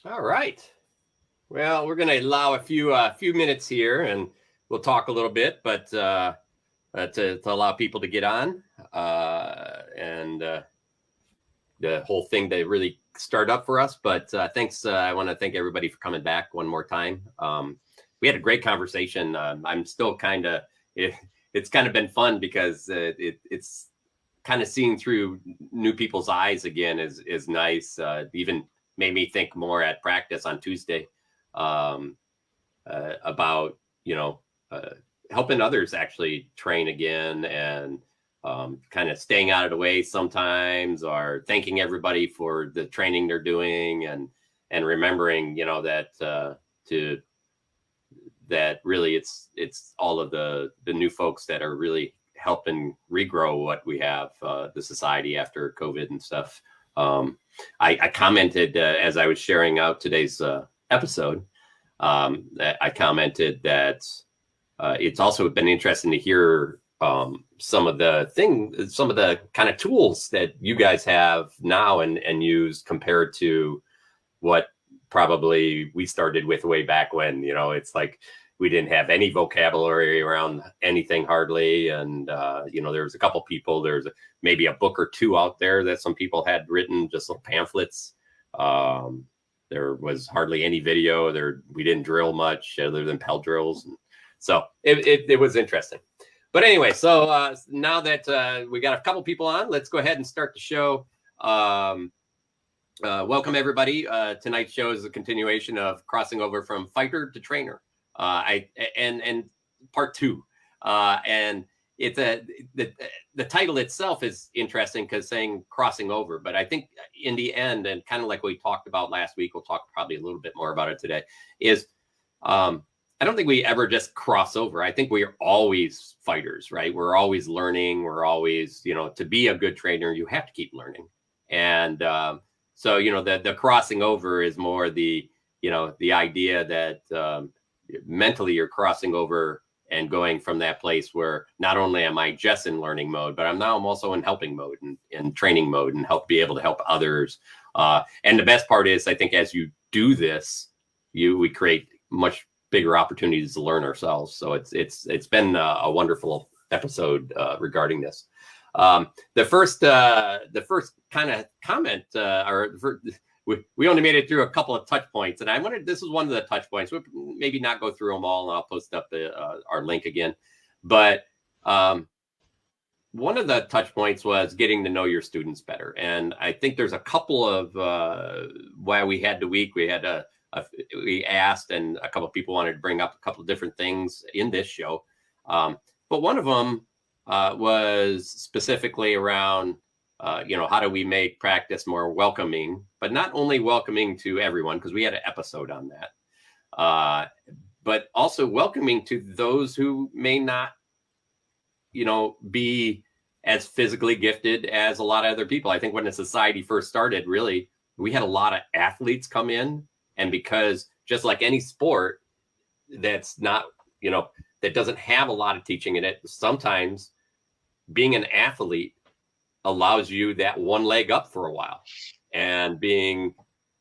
All right. Well, we're going to allow a few minutes here, and we'll talk a little bit, but to allow people to get on and the whole thing to really start up for us. But thanks. I want to thank everybody for coming back one more time. We had a great conversation. I'm still kind of it's kind of been fun because it's kind of seeing through new people's eyes again is nice. Even made me think more at practice on Tuesday about helping others actually train again and kind of staying out of the way sometimes, or thanking everybody for the training they're doing, and remembering that really it's all of the new folks that are really helping regrow what we have, the society after COVID and stuff. I commented as I was sharing out today's episode, that I commented that it's also been interesting to hear some of the kind of tools that you guys have now and use compared to what probably we started with way back when. It's like we didn't have any vocabulary around anything hardly, and there was a couple people, there's maybe a book or two out there that some people had written, just little pamphlets. There was hardly any video there. We didn't drill much other than Pell drills, and so it was interesting. But anyway, so now that we got a couple people on, let's go ahead and start the show. Welcome everybody. Tonight's show is a continuation of crossing over from fighter to trainer. And part 2. And it's the title itself is interesting because saying crossing over, but I think in the end, and kind of like we talked about last week, we'll talk probably a little bit more about it today, is I don't think we ever just cross over. I think we are always fighters, right? We're always learning. We're always, to be a good trainer, you have to keep learning. And so, the crossing over is more the idea that mentally you're crossing over and going from that place where not only am I just in learning mode, but I'm also in helping mode and training mode, and be able to help others. And the best part is, I think as you do this, we create much bigger opportunities to learn ourselves. So it's been a wonderful episode regarding this. The first kind of comment, we only made it through a couple of touch points, and I wanted, this is one of the touch points. We'll maybe not go through them all, and I'll post up our link again. But one of the touch points was getting to know your students better. And I think there's a couple of, while we had the week, we asked, and a couple of people wanted to bring up a couple of different things in this show. But one of them was specifically around, how do we make practice more welcoming, but not only welcoming to everyone, because we had an episode on that, but also welcoming to those who may not, be as physically gifted as a lot of other people. I think when the society first started, really, we had a lot of athletes come in. And because just like any sport that's not, that doesn't have a lot of teaching in it, sometimes being an athlete allows you that one leg up for a while, and being,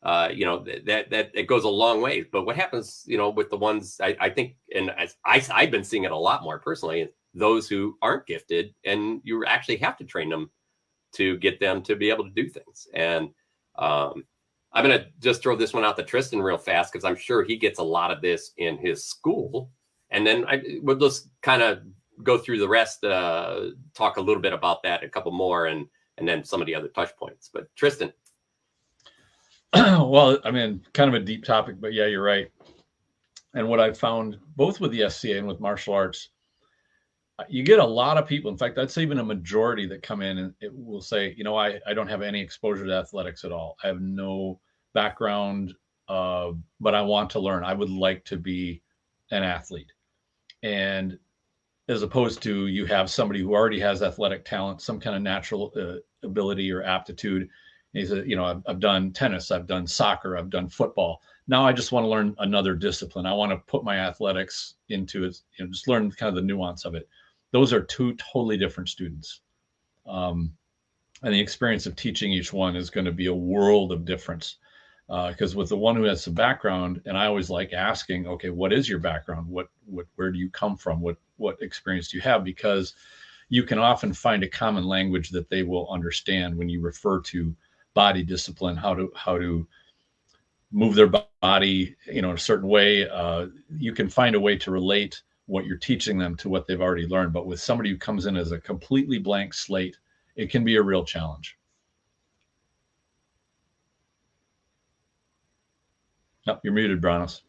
that it goes a long way. But what happens, with the ones I think, and as I've been seeing it a lot more personally, those who aren't gifted, and you actually have to train them to get them to be able to do things. And, I'm going to just throw this one out to Tristan real fast, because I'm sure he gets a lot of this in his school. And then we'll just kind of go through the rest, talk a little bit about that, a couple more, and then some of the other touch points. But Tristan. Well, I mean, kind of a deep topic, but yeah, you're right. And what I've found both with the SCA and with martial arts, you get a lot of people. In fact, I'd say even a majority that come in and it will say, I don't have any exposure to athletics at all. I have no background, but I want to learn. I would like to be an athlete. And as opposed to you have somebody who already has athletic talent, some kind of natural ability or aptitude. And he said, I've done tennis, I've done soccer, I've done football. Now I just want to learn another discipline. I want to put my athletics into it, just learn kind of the nuance of it. Those are two totally different students. And the experience of teaching each one is going to be a world of difference. Because with the one who has some background, and I always like asking, okay, what is your background? Where do you come from? What experience do you have? Because you can often find a common language that they will understand when you refer to body discipline, how to move their body, in a certain way. You can find a way to relate what you're teaching them to what they've already learned. But with somebody who comes in as a completely blank slate, it can be a real challenge. Oh, you're muted, Bronos.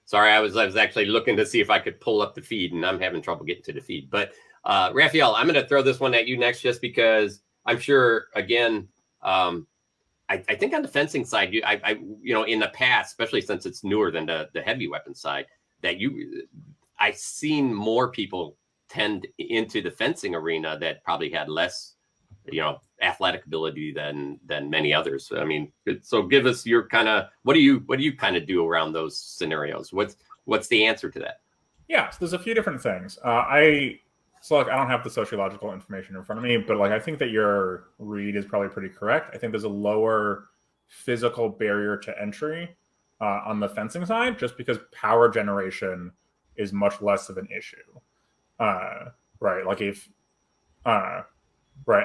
Sorry, I was actually looking to see if I could pull up the feed, and I'm having trouble getting to the feed. But Raphael, I'm going to throw this one at you next, just because I'm sure, again, I think on the fencing side, in the past, especially since it's newer than the heavy weapon side, that I've seen more people tend into the fencing arena that probably had less, athletic ability than many others. I mean, so give us your kind of, what do you kind of do around those scenarios? What's the answer to that? Yeah, so there's a few different things. I don't have the sociological information in front of me, but I think that your read is probably pretty correct. I think there's a lower physical barrier to entry on the fencing side, just because power generation is much less of an issue. Right.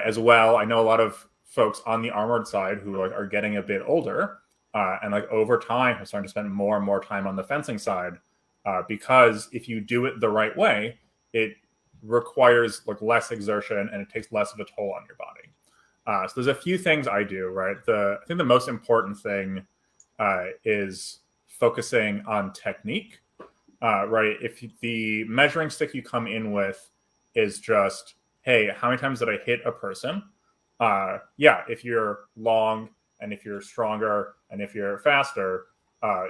As well, I know a lot of folks on the armored side who are getting a bit older, and over time are starting to spend more and more time on the fencing side, because if you do it the right way, it requires less exertion and it takes less of a toll on your body. So there's a few things I do. Right. I think the most important thing is focusing on technique. Right. If the measuring stick you come in with is just, hey, how many times did I hit a person? If you're long and if you're stronger and if you're faster,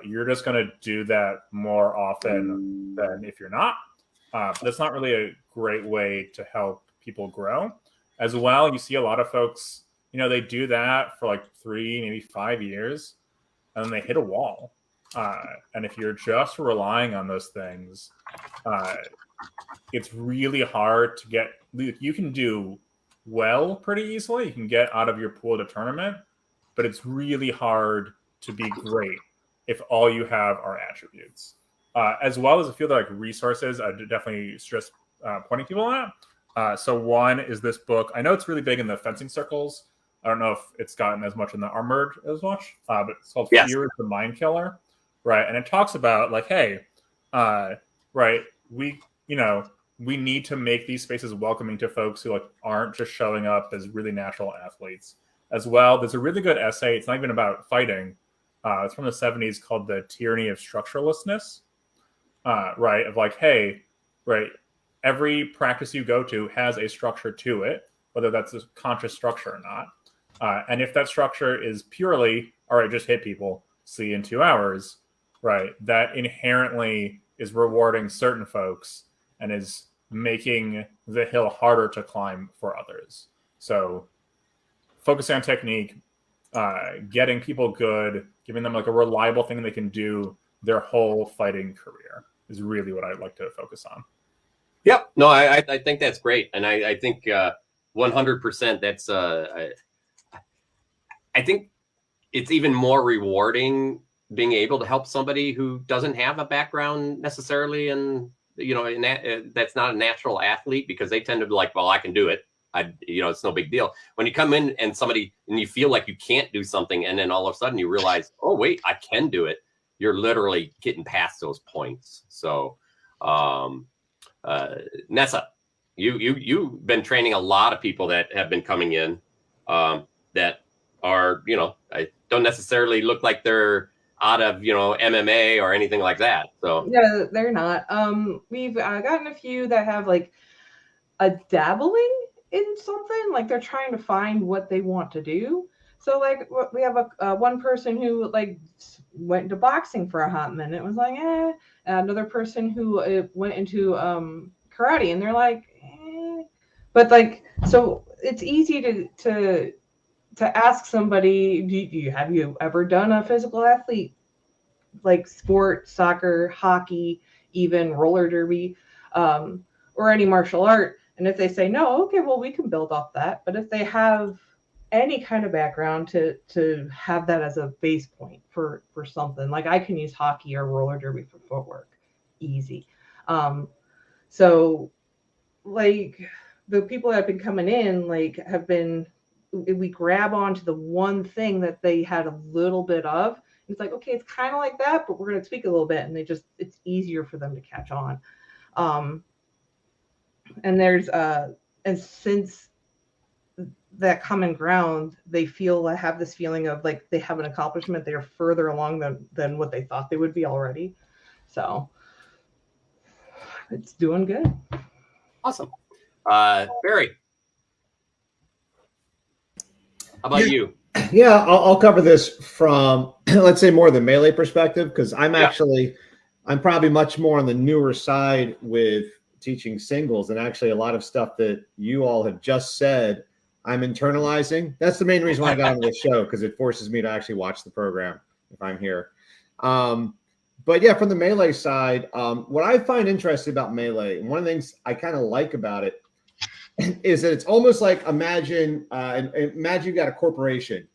you're just going to do that more often than if you're not. That's not really a great way to help people grow. As well, you see a lot of folks, they do that for 3, maybe 5 years, and then they hit a wall. And if you're just relying on those things, it's really hard to get. You can do well pretty easily. You can get out of your pool to tournament, but it's really hard to be great if all you have are attributes. As well as a few resources, I definitely stress pointing people at. So one is this book. I know it's really big in the fencing circles. I don't know if it's gotten as much in the armored as much, but it's called Fear is the Mind Killer, right? And it talks about we need to make these spaces welcoming to folks who aren't just showing up as really natural athletes. As well, there's a really good essay. It's not even about fighting. It's from the 70s called The Tyranny of Structurelessness. Every practice you go to has a structure to it, whether that's a conscious structure or not. And if that structure is purely, all right, just hit people, see you in 2 hours, right, that inherently is rewarding certain folks and is making the hill harder to climb for others. So focusing on technique, getting people good, giving them a reliable thing they can do their whole fighting career is really what I'd like to focus on. Yep. No, I think that's great. And I think 100% that's, I think it's even more rewarding being able to help somebody who doesn't have a background necessarily in, that's not a natural athlete, because they tend to be like, well, I can do it. It's no big deal. When you come in and you feel like you can't do something, and then all of a sudden you realize, oh, wait, I can do it. You're literally getting past those points. So, Nessa, you've been training a lot of people that have been coming in that are, I don't necessarily look like they're out of, MMA or anything like that. So yeah, they're not. We've gotten a few that have a dabbling in something, they're trying to find what they want to do. So we have a one person who went into boxing for a hot minute. It was another person who went into karate, and they're but so it's easy to ask somebody, have you ever done a physical athlete sport, soccer, hockey, even roller derby, or any martial art? And if they say no, okay, well, we can build off that. But if they have any kind of background to have that as a base point for something. Like I can use hockey or roller derby for footwork, easy. So like the people that have been coming in, like have been, we grab onto the one thing that they had a little bit of. It's like, okay, it's kind of like that, but we're going to tweak a little bit, and it's easier for them to catch on. And there's and since that common ground, they have this feeling of like they have an accomplishment. They're further along than what they thought they would be already. So it's doing good. Awesome. Barry, how about you? Yeah, I'll cover this from, let's say, more the melee perspective, because I'm probably much more on the newer side with teaching singles, and actually a lot of stuff that you all have just said, I'm internalizing. That's the main reason why I got on this show, because it forces me to actually watch the program if I'm here. But yeah, from the melee side, what I find interesting about melee, and one of the things I kind of like about it, is that it's almost like imagine you've got a corporation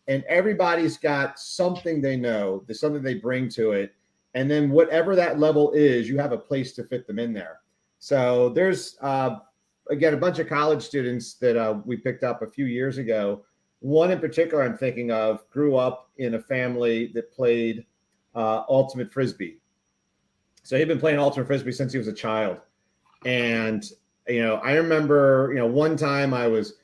and everybody's got something they know, there's something they bring to it. And then whatever that level is, you have a place to fit them in there. So there's, again, a bunch of college students that we picked up a few years ago. One in particular I'm thinking of grew up in a family that played ultimate Frisbee. So he'd been playing ultimate Frisbee since he was a child. And I remember, one time I was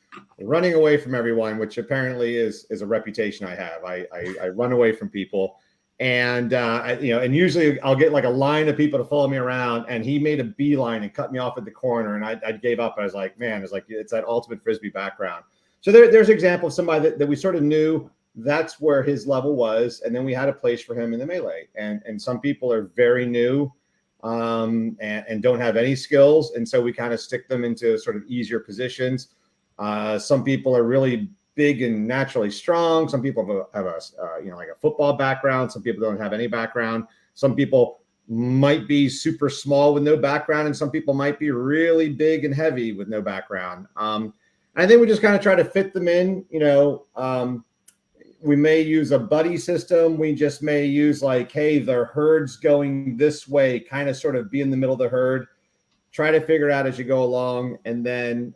running away from everyone, which apparently is a reputation I have. I run away from people, and and usually I'll get like a line of people to follow me around, and he made a beeline and cut me off at the corner, and I gave up. I was like, man, it's that ultimate Frisbee background. So there's an example of somebody that we sort of knew that's where his level was, and then we had a place for him in the melee. And some people are very new. And don't have any skills, and so we kind of stick them into sort of easier positions. Some people are really big and naturally strong. Some people have a like a football background. Some people don't have any background. Some people might be super small with no background, and some people might be really big and heavy with no background. I think we just kind of try to fit them in. We may use a buddy system. We just may use like, hey, the herd's going this way, kind of sort of be in the middle of the herd, try to figure it out as you go along. And then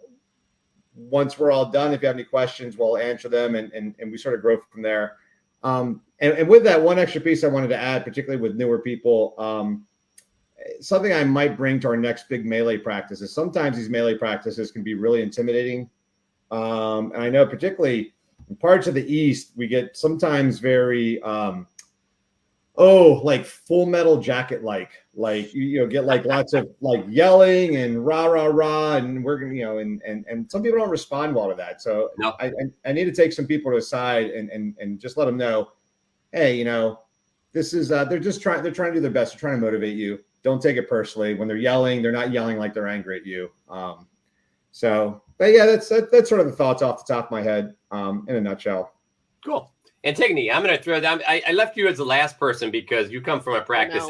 once we're all done, if you have any questions, we'll answer them, and we sort of grow from there. And with that, one extra piece I wanted to add, particularly with newer people, something I might bring to our next big melee practice is sometimes these melee practices can be really intimidating. And I know particularly in parts of the East, we get sometimes very, like Full Metal Jacket, like get like lots of like yelling and rah, rah, rah. And we're going to, and some people don't respond well to that. So no. I need to take some people to the side and just let them know, hey, this is, they're trying to do their best. They're trying to motivate you. Don't take it personally. When they're yelling, they're not yelling like they're angry at you. But yeah, that's sort of the thoughts off the top of my head, in a nutshell. Cool. Antigone, I'm going to throw down. I left you as the last person because you come from a practice.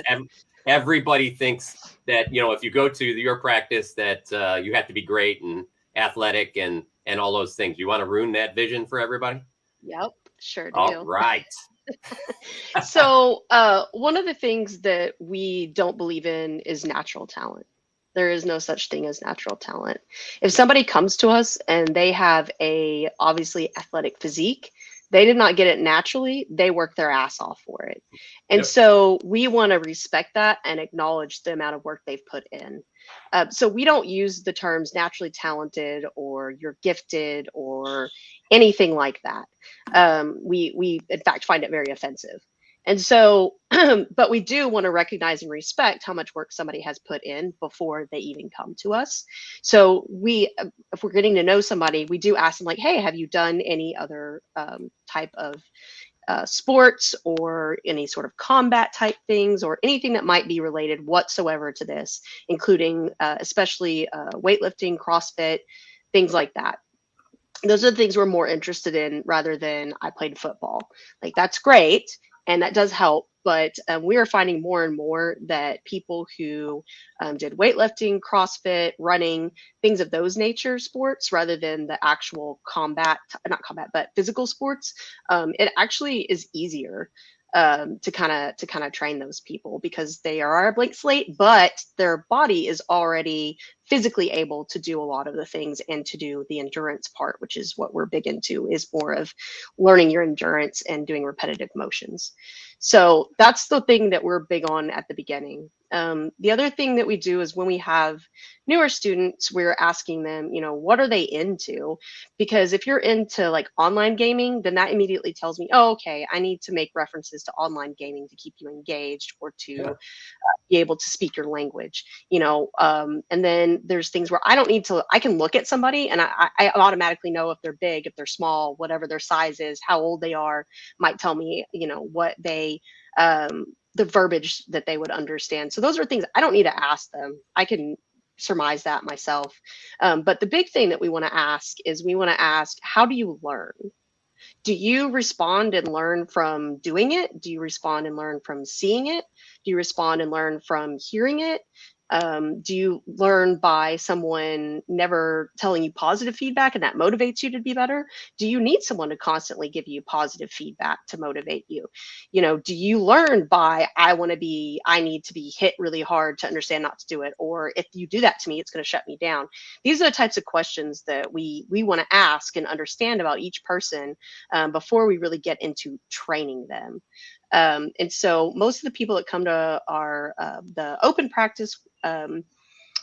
Everybody thinks that, if you go to your practice that you have to be great and athletic and all those things. You want to ruin that vision for everybody? Yep, sure do. All right. So one of the things that we don't believe in is natural talent. There is no such thing as natural talent. If somebody comes to us and they have a obviously athletic physique, they did not get it naturally. They worked their ass off for it. And so we want to respect that and acknowledge the amount of work they've put in. So we don't use the terms naturally talented or you're gifted or anything like that. We in fact find it very offensive. And so, but we do want to recognize and respect how much work somebody has put in before they even come to us. So if we're getting to know somebody, we do ask them like, hey, have you done any other type of sports or any sort of combat type things or anything that might be related whatsoever to this, including especially weightlifting, CrossFit, things like that. Those are the things we're more interested in rather than I played football. Like, that's great. And that does help, But we are finding more and more that people who did weightlifting, CrossFit, running, things of those nature sports, rather than the actual not combat, but physical sports, it actually is easier to kind of train those people, because they are a blank slate, but their body is already physically able to do a lot of the things and to do the endurance part, which is what we're big into, is more of learning your endurance and doing repetitive motions. So that's the thing that we're big on at the beginning. The other thing that we do is when we have newer students, we're asking them, what are they into? Because if you're into like online gaming, then that immediately tells me, oh, okay, I need to make references to online gaming to keep you engaged, or to be able to speak your language, and then there's things where I can look at somebody and I automatically know if they're big, if they're small, whatever their size is, how old they are, might tell me, what they, the verbiage that they would understand. So those are things I don't need to ask them. I can surmise that myself. But the big thing that we want to ask is, how do you learn? Do you respond and learn from doing it? Do you respond and learn from seeing it? Do you respond and learn from hearing it? Do you learn by someone never telling you positive feedback and that motivates you to be better? Do you need someone to constantly give you positive feedback to motivate you? Do you learn by, I need to be hit really hard to understand not to do it? Or if you do that to me, it's going to shut me down. These are the types of questions that we want to ask and understand about each person before we really get into training them. And so most of the people that come to our the open practice,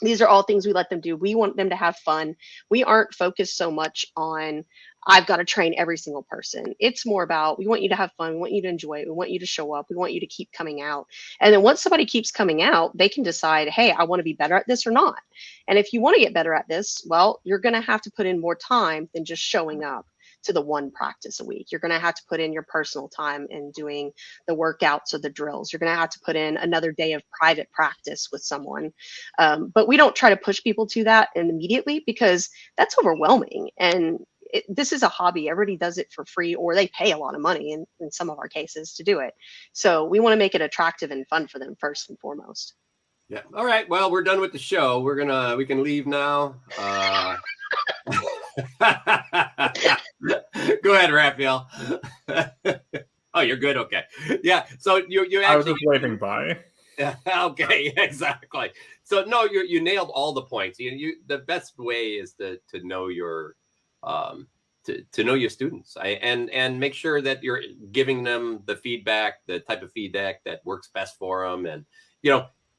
these are all things we let them do. We want them to have fun. We aren't focused so much on, I've got to train every single person. It's more about, we want you to have fun. We want you to enjoy it. We want you to show up. We want you to keep coming out. And then once somebody keeps coming out, they can decide, hey, I want to be better at this or not. And if you want to get better at this, well, you're going to have to put in more time than just showing up to the one practice a week. You're going to have to put in your personal time in doing the workouts or the drills. You're going to have to put in another day of private practice with someone. But we don't try to push people to that immediately, because that's overwhelming. And this is a hobby. Everybody does it for free, or they pay a lot of money in some of our cases to do it. So we want to make it attractive and fun for them first and foremost. Yeah. All right. Well, we're done with the show. We can leave now. Go ahead, Raphael. Oh, you're good. Okay. Yeah. So you actually, I was just waving by. Okay. Exactly. So no, you nailed all the points. The best way is to know your to know your students, and make sure that you're giving them the feedback, the type of feedback that works best for them,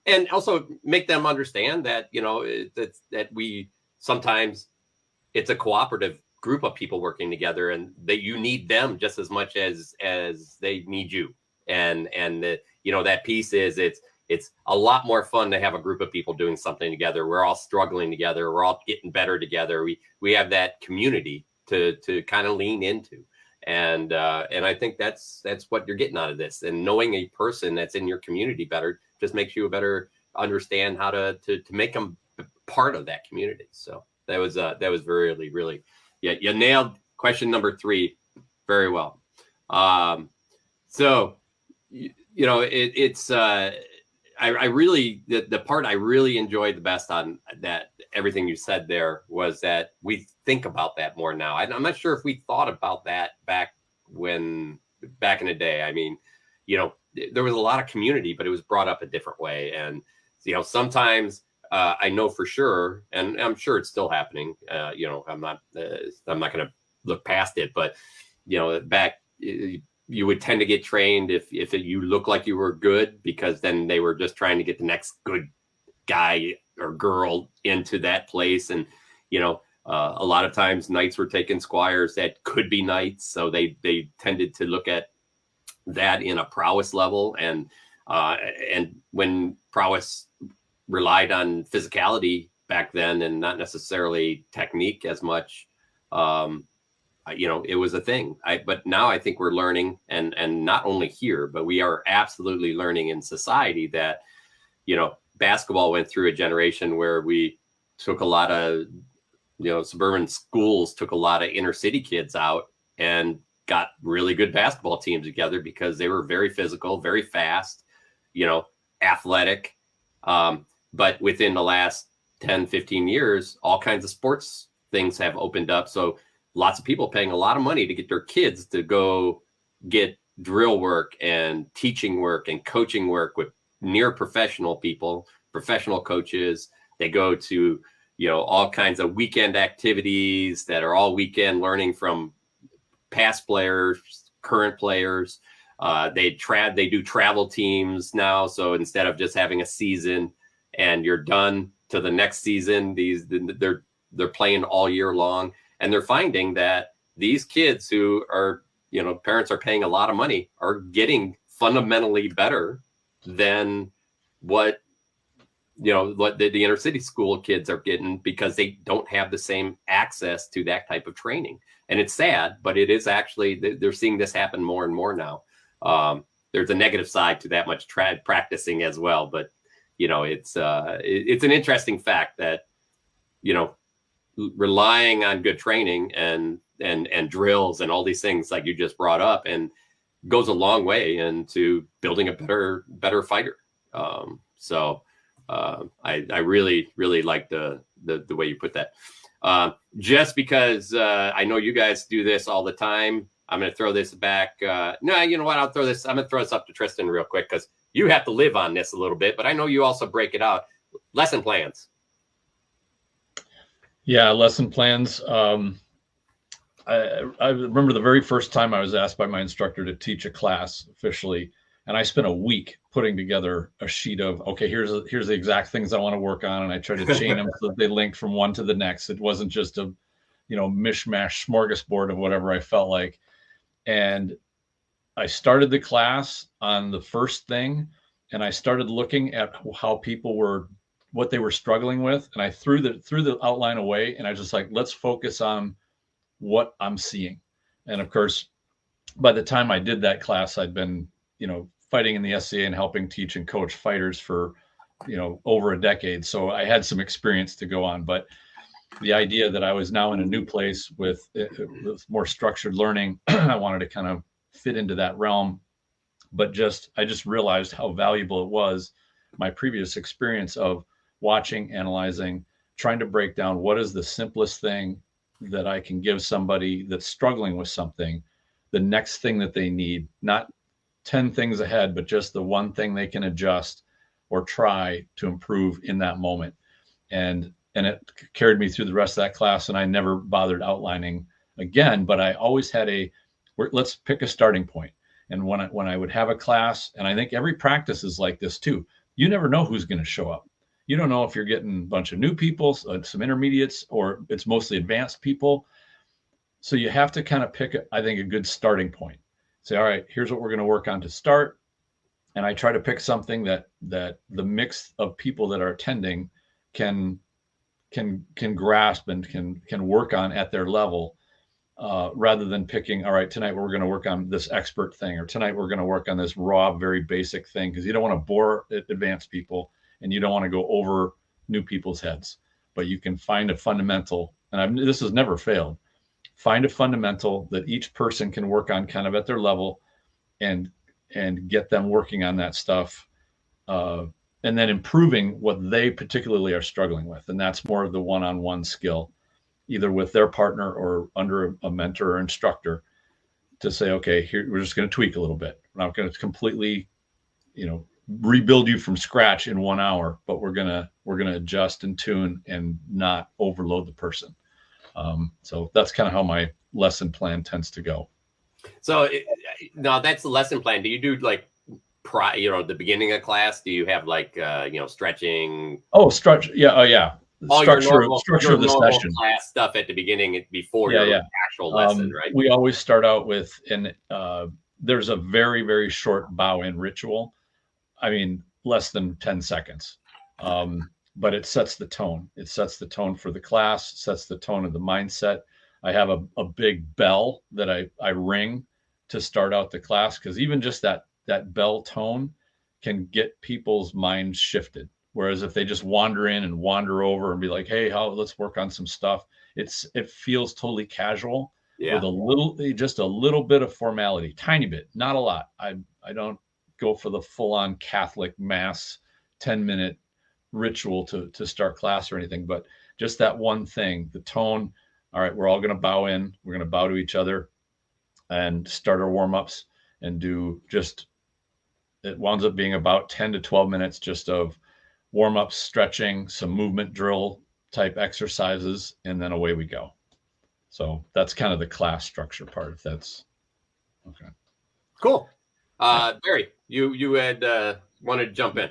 and also make them understand that that we sometimes, it's a cooperative group of people working together, and that you need them just as much as they need you. And that piece is, it's a lot more fun to have a group of people doing something together. We're all struggling together. We're all getting better together. We have that community to kind of lean into. And I think that's what you're getting out of this. And knowing a person that's in your community better just makes you better understand how to make them part of that community. So that was really, really, yeah, you nailed question number 3 very well. So it's I really, the part I really enjoyed the best on that, everything you said there, was that we think about that more now. I'm not sure if we thought about that back in the day. I mean, there was a lot of community, but it was brought up a different way. And, sometimes I know for sure, and I'm sure it's still happening. I'm not going to look past it, but, back, you would tend to get trained if you look like you were good, because then they were just trying to get the next good guy or girl into that place. And, a lot of times knights were taking squires that could be knights. So they tended to look at that in a prowess level. And when prowess relied on physicality back then and not necessarily technique as much, it was a thing. But now I think we're learning, and not only here, but we are absolutely learning in society that, basketball went through a generation where we took a lot of, suburban schools took a lot of inner city kids out and got really good basketball teams together because they were very physical, very fast, athletic. But within the last 10, 15 years, all kinds of sports things have opened up. So lots of people paying a lot of money to get their kids to go get drill work and teaching work and coaching work with near professional people, professional coaches. They go to, all kinds of weekend activities that are all weekend learning from past players, current players. They do travel teams now. So instead of just having a season and you're done to the next season, they're playing all year long. And they're finding that these kids who are, parents are paying a lot of money are getting fundamentally better than what the inner city school kids are getting, because they don't have the same access to that type of training. And it's sad, but it is actually, they're seeing this happen more and more now. There's a negative side to that much practicing as well, but it's an interesting fact that relying on good training and drills and all these things like you just brought up and goes a long way into building a better fighter. I really, really like the way you put that. Just because I know you guys do this all the time, I'm going to throw this back. No, you know what? I'm going to throw this up to Tristan real quick because you have to live on this a little bit, but I know you also break it out. Lesson plans. Yeah, lesson plans. I remember the very first time I was asked by my instructor to teach a class officially, and I spent a week putting together a sheet of, okay, here's the exact things I want to work on, and I tried to chain them so that they linked from one to the next. It wasn't just a, mishmash smorgasbord of whatever I felt like. And I started the class on the first thing, and I started looking at how people were, what they were struggling with, and I threw the outline away, and I was just like, let's focus on what I'm seeing. And of course, by the time I did that class, I'd been, fighting in the SCA and helping teach and coach fighters for, over a decade. So I had some experience to go on, but the idea that I was now in a new place with more structured learning, I wanted to kind of fit into that realm, but I just realized how valuable it was, my previous experience of watching, analyzing, trying to break down what is the simplest thing that I can give somebody that's struggling with something, the next thing that they need, not 10 things ahead, but just the one thing they can adjust or try to improve in that moment. And it carried me through the rest of that class, and I never bothered outlining again, but I always had let's pick a starting point. And when I would have a class, and I think every practice is like this too, you never know who's going to show up. You don't know if you're getting a bunch of new people, some intermediates, or it's mostly advanced people. So you have to kind of pick, I think, a good starting point. Say, all right, here's what we're going to work on to start. And I try to pick something that the mix of people that are attending can grasp and can work on at their level, rather than picking, all right, tonight we're going to work on this expert thing, or tonight we're going to work on this raw, very basic thing, because you don't want to bore advanced people and you don't want to go over new people's heads. But you can find a fundamental, and this has never failed. Find a fundamental that each person can work on kind of at their level, and get them working on that stuff, and then improving what they particularly are struggling with. And that's more of the one-on-one skill, either with their partner or under a mentor or instructor, to say, okay, here, we're just going to tweak a little bit. We're not going to completely, rebuild you from scratch in 1 hour, but we're going to adjust and tune and not overload the person. So that's kind of how my lesson plan tends to go. So now that's the lesson plan. Do you do like, the beginning of class? Do you have like, stretching? Oh, stretch. Yeah. Oh, yeah. Structure of the session. Class stuff at the beginning before your actual lesson, right? We always start out with, there's a very, very short bow-in ritual. I mean, less than 10 seconds. But it sets the tone. It sets the tone for the class, sets the tone of the mindset. I have a big bell that I ring to start out the class, because even just that bell tone can get people's minds shifted. Whereas if they just wander in and wander over and be like, hey, let's work on some stuff, it feels totally casual. with just a little bit of formality, tiny bit, not a lot. I don't go for the full-on Catholic mass 10-minute ritual to start class or anything, but just that one thing, the tone. All right, we're all going to bow in. We're going to bow to each other and start our warm-ups and do just, it winds up being about 10 to 12 minutes just of warm-ups, stretching, some movement drill type exercises, and then away we go. So that's kind of the class structure part, if that's okay. Cool. Barry, you had wanted to jump in.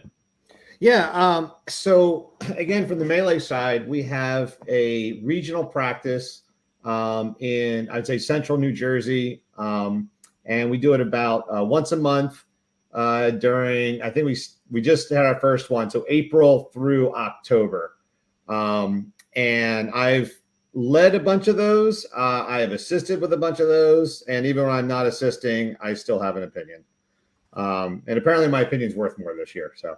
Yeah. So again, from the melee side, we have a regional practice in, I'd say, central New Jersey. And we do it about once a month during, I think we just had our first one. So April through October. And I've led a bunch of those. I have assisted with a bunch of those. And even when I'm not assisting, I still have an opinion. And apparently my opinion's worth more this year. So,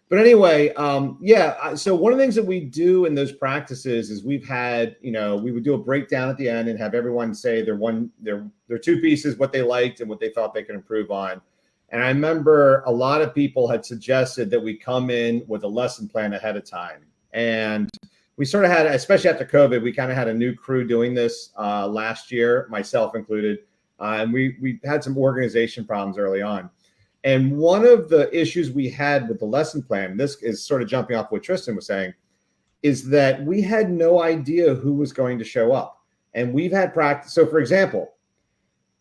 but anyway, yeah. So one of the things that we do in those practices is we've had, we would do a breakdown at the end and have everyone say their two pieces, what they liked and what they thought they could improve on. And I remember a lot of people had suggested that we come in with a lesson plan ahead of time. And we sort of had, especially after COVID, we kind of had a new crew doing this last year, myself included. And we had some organization problems early on. And one of the issues we had with the lesson plan, this is sort of jumping off what Tristan was saying, is that we had no idea who was going to show up. And we've had practice. So for example,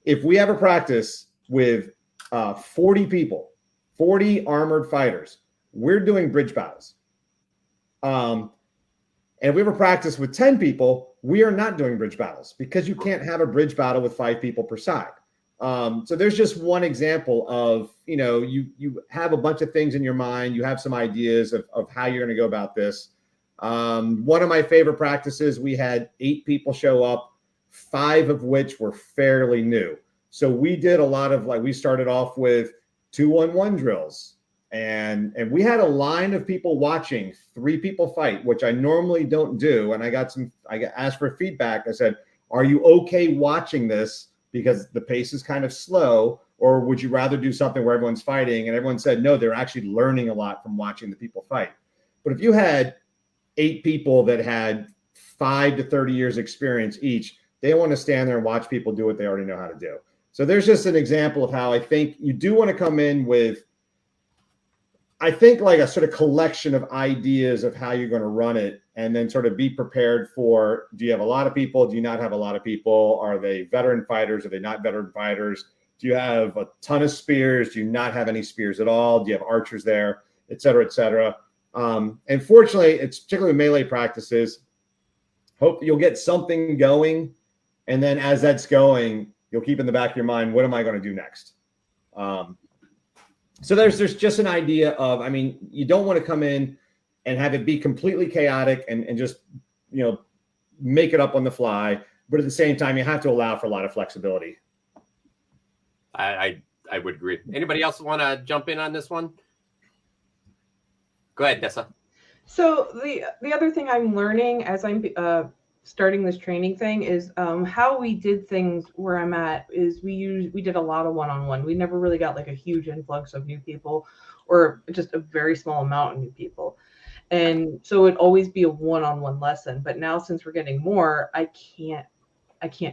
if we have a practice with 40 people, 40 armored fighters, we're doing bridge battles. And if we have a practice with 10 people, we are not doing bridge battles because you can't have a bridge battle with 5 people per side. So there's just one example of, you have a bunch of things in your mind. You have some ideas of how you're going to go about this. One of my favorite practices, we had 8 people show up, 5 of which were fairly new. So we did a lot of, we started off with 2-on-1 drills. And we had a line of people watching 3 people fight, which I normally don't do. And I asked for feedback. I said, are you okay watching this because the pace is kind of slow, or would you rather do something where everyone's fighting? And everyone said, no, they're actually learning a lot from watching the people fight. But if you had 8 people that had 5 to 30 years experience each, they want to stand there and watch people do what they already know how to do. So there's just an example of how I think you do want to come in with, I think, like a sort of collection of ideas of how you're going to run it, and then sort of be prepared for, do you have a lot of people? Do you not have a lot of people? Are they veteran fighters? Are they not veteran fighters? Do you have a ton of spears? Do you not have any spears at all? Do you have archers there, et cetera, et cetera? And fortunately, it's particularly melee practices. Hope you'll get something going. And then as that's going, you'll keep in the back of your mind, what am I going to do next? So there's just an idea of, you don't want to come in and have it be completely chaotic and just, make it up on the fly. But at the same time, you have to allow for a lot of flexibility. I would agree. Anybody else want to jump in on this one? Go ahead, Nessa. So the other thing I'm learning as I'm starting this training thing is how we did things where I'm at is we did a lot of one-on-one. We never really got like a huge influx of new people or just a very small amount of new people. And so it'd always be a one-on-one lesson. But now since we're getting more, I can't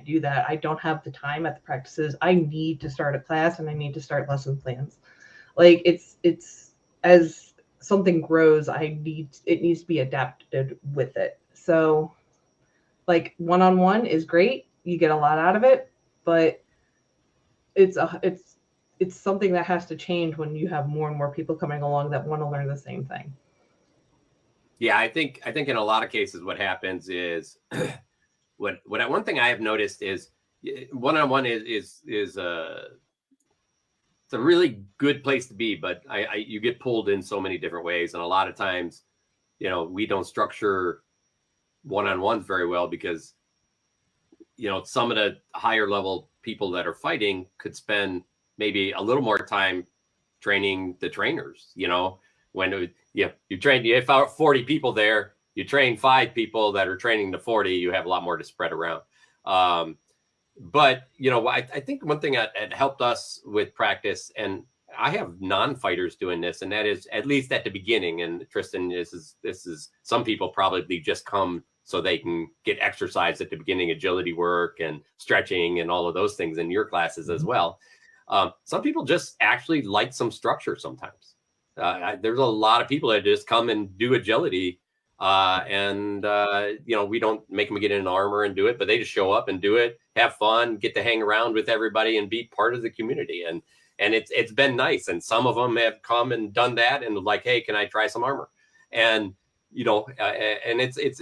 do that. I don't have the time at the practices. I need to start a class and I need to start lesson plans. Like it's as something grows, it needs to be adapted with it. So like one-on-one is great. You get a lot out of it, but it's something that has to change when you have more and more people coming along that want to learn the same thing. Yeah, I think in a lot of cases what happens is one thing I have noticed is one-on-one is it's a really good place to be, but you get pulled in so many different ways, and a lot of times, we don't structure one-on-ones very well because, some of the higher level people that are fighting could spend maybe a little more time training the trainers. When you have 40 people there, you train 5 people that are training to 40, you have a lot more to spread around. But, you know, I think one thing that helped us with practice, and I have non-fighters doing this, and that is at least at the beginning. And Tristan, this is some people probably just come so they can get exercise at the beginning, agility work and stretching and all of those things in your classes as well. Some people just actually like some structure sometimes. There's a lot of people that just come and do agility. You know, we don't make them get in an armor and do it, but they just show up and do it, have fun, get to hang around with everybody and be part of the community. And it's been nice. And some of them have come and done that and like, hey, can I try some armor? And, you know, and it's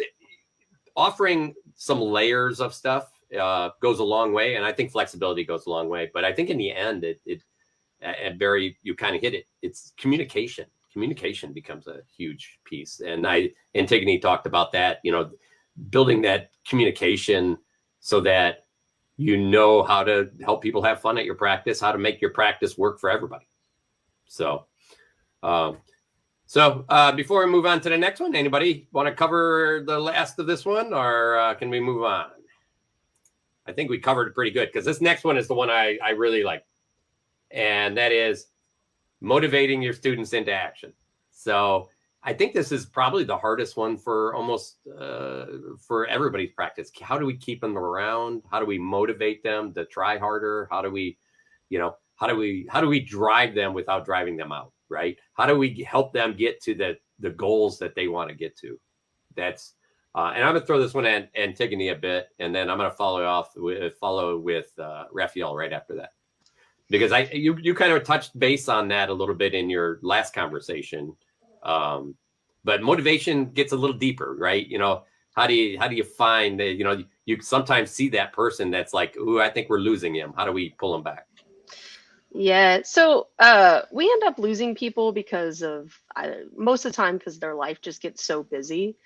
offering some layers of stuff goes a long way. And I think flexibility goes a long way. But I think in the end, you kind of hit it. It's communication. Communication becomes a huge piece. And Antigone talked about that, you know, building that communication so that you know how to help people have fun at your practice, how to make your practice work for everybody. So, before we move on to the next one, anybody want to cover the last of this one, or can we move on? I think we covered it pretty good, because this next one is the one I really like. And that is motivating your students into action. So I think this is probably the hardest one for almost for everybody's practice. How do we keep them around? How do we motivate them to try harder? How do we, you know, how do we drive them without driving them out, right? How do we help them get to the goals that they want to get to? That's and I'm gonna throw this one at Antigone a bit, and then I'm gonna follow with Raphael right after that. Because you kind of touched base on that a little bit in your last conversation, but motivation gets a little deeper, right? You know, how do you find that? You know, you sometimes see that person that's like, "Ooh, I think we're losing him." How do we pull him back? Yeah, so we end up losing people because of most of the time because their life just gets so busy.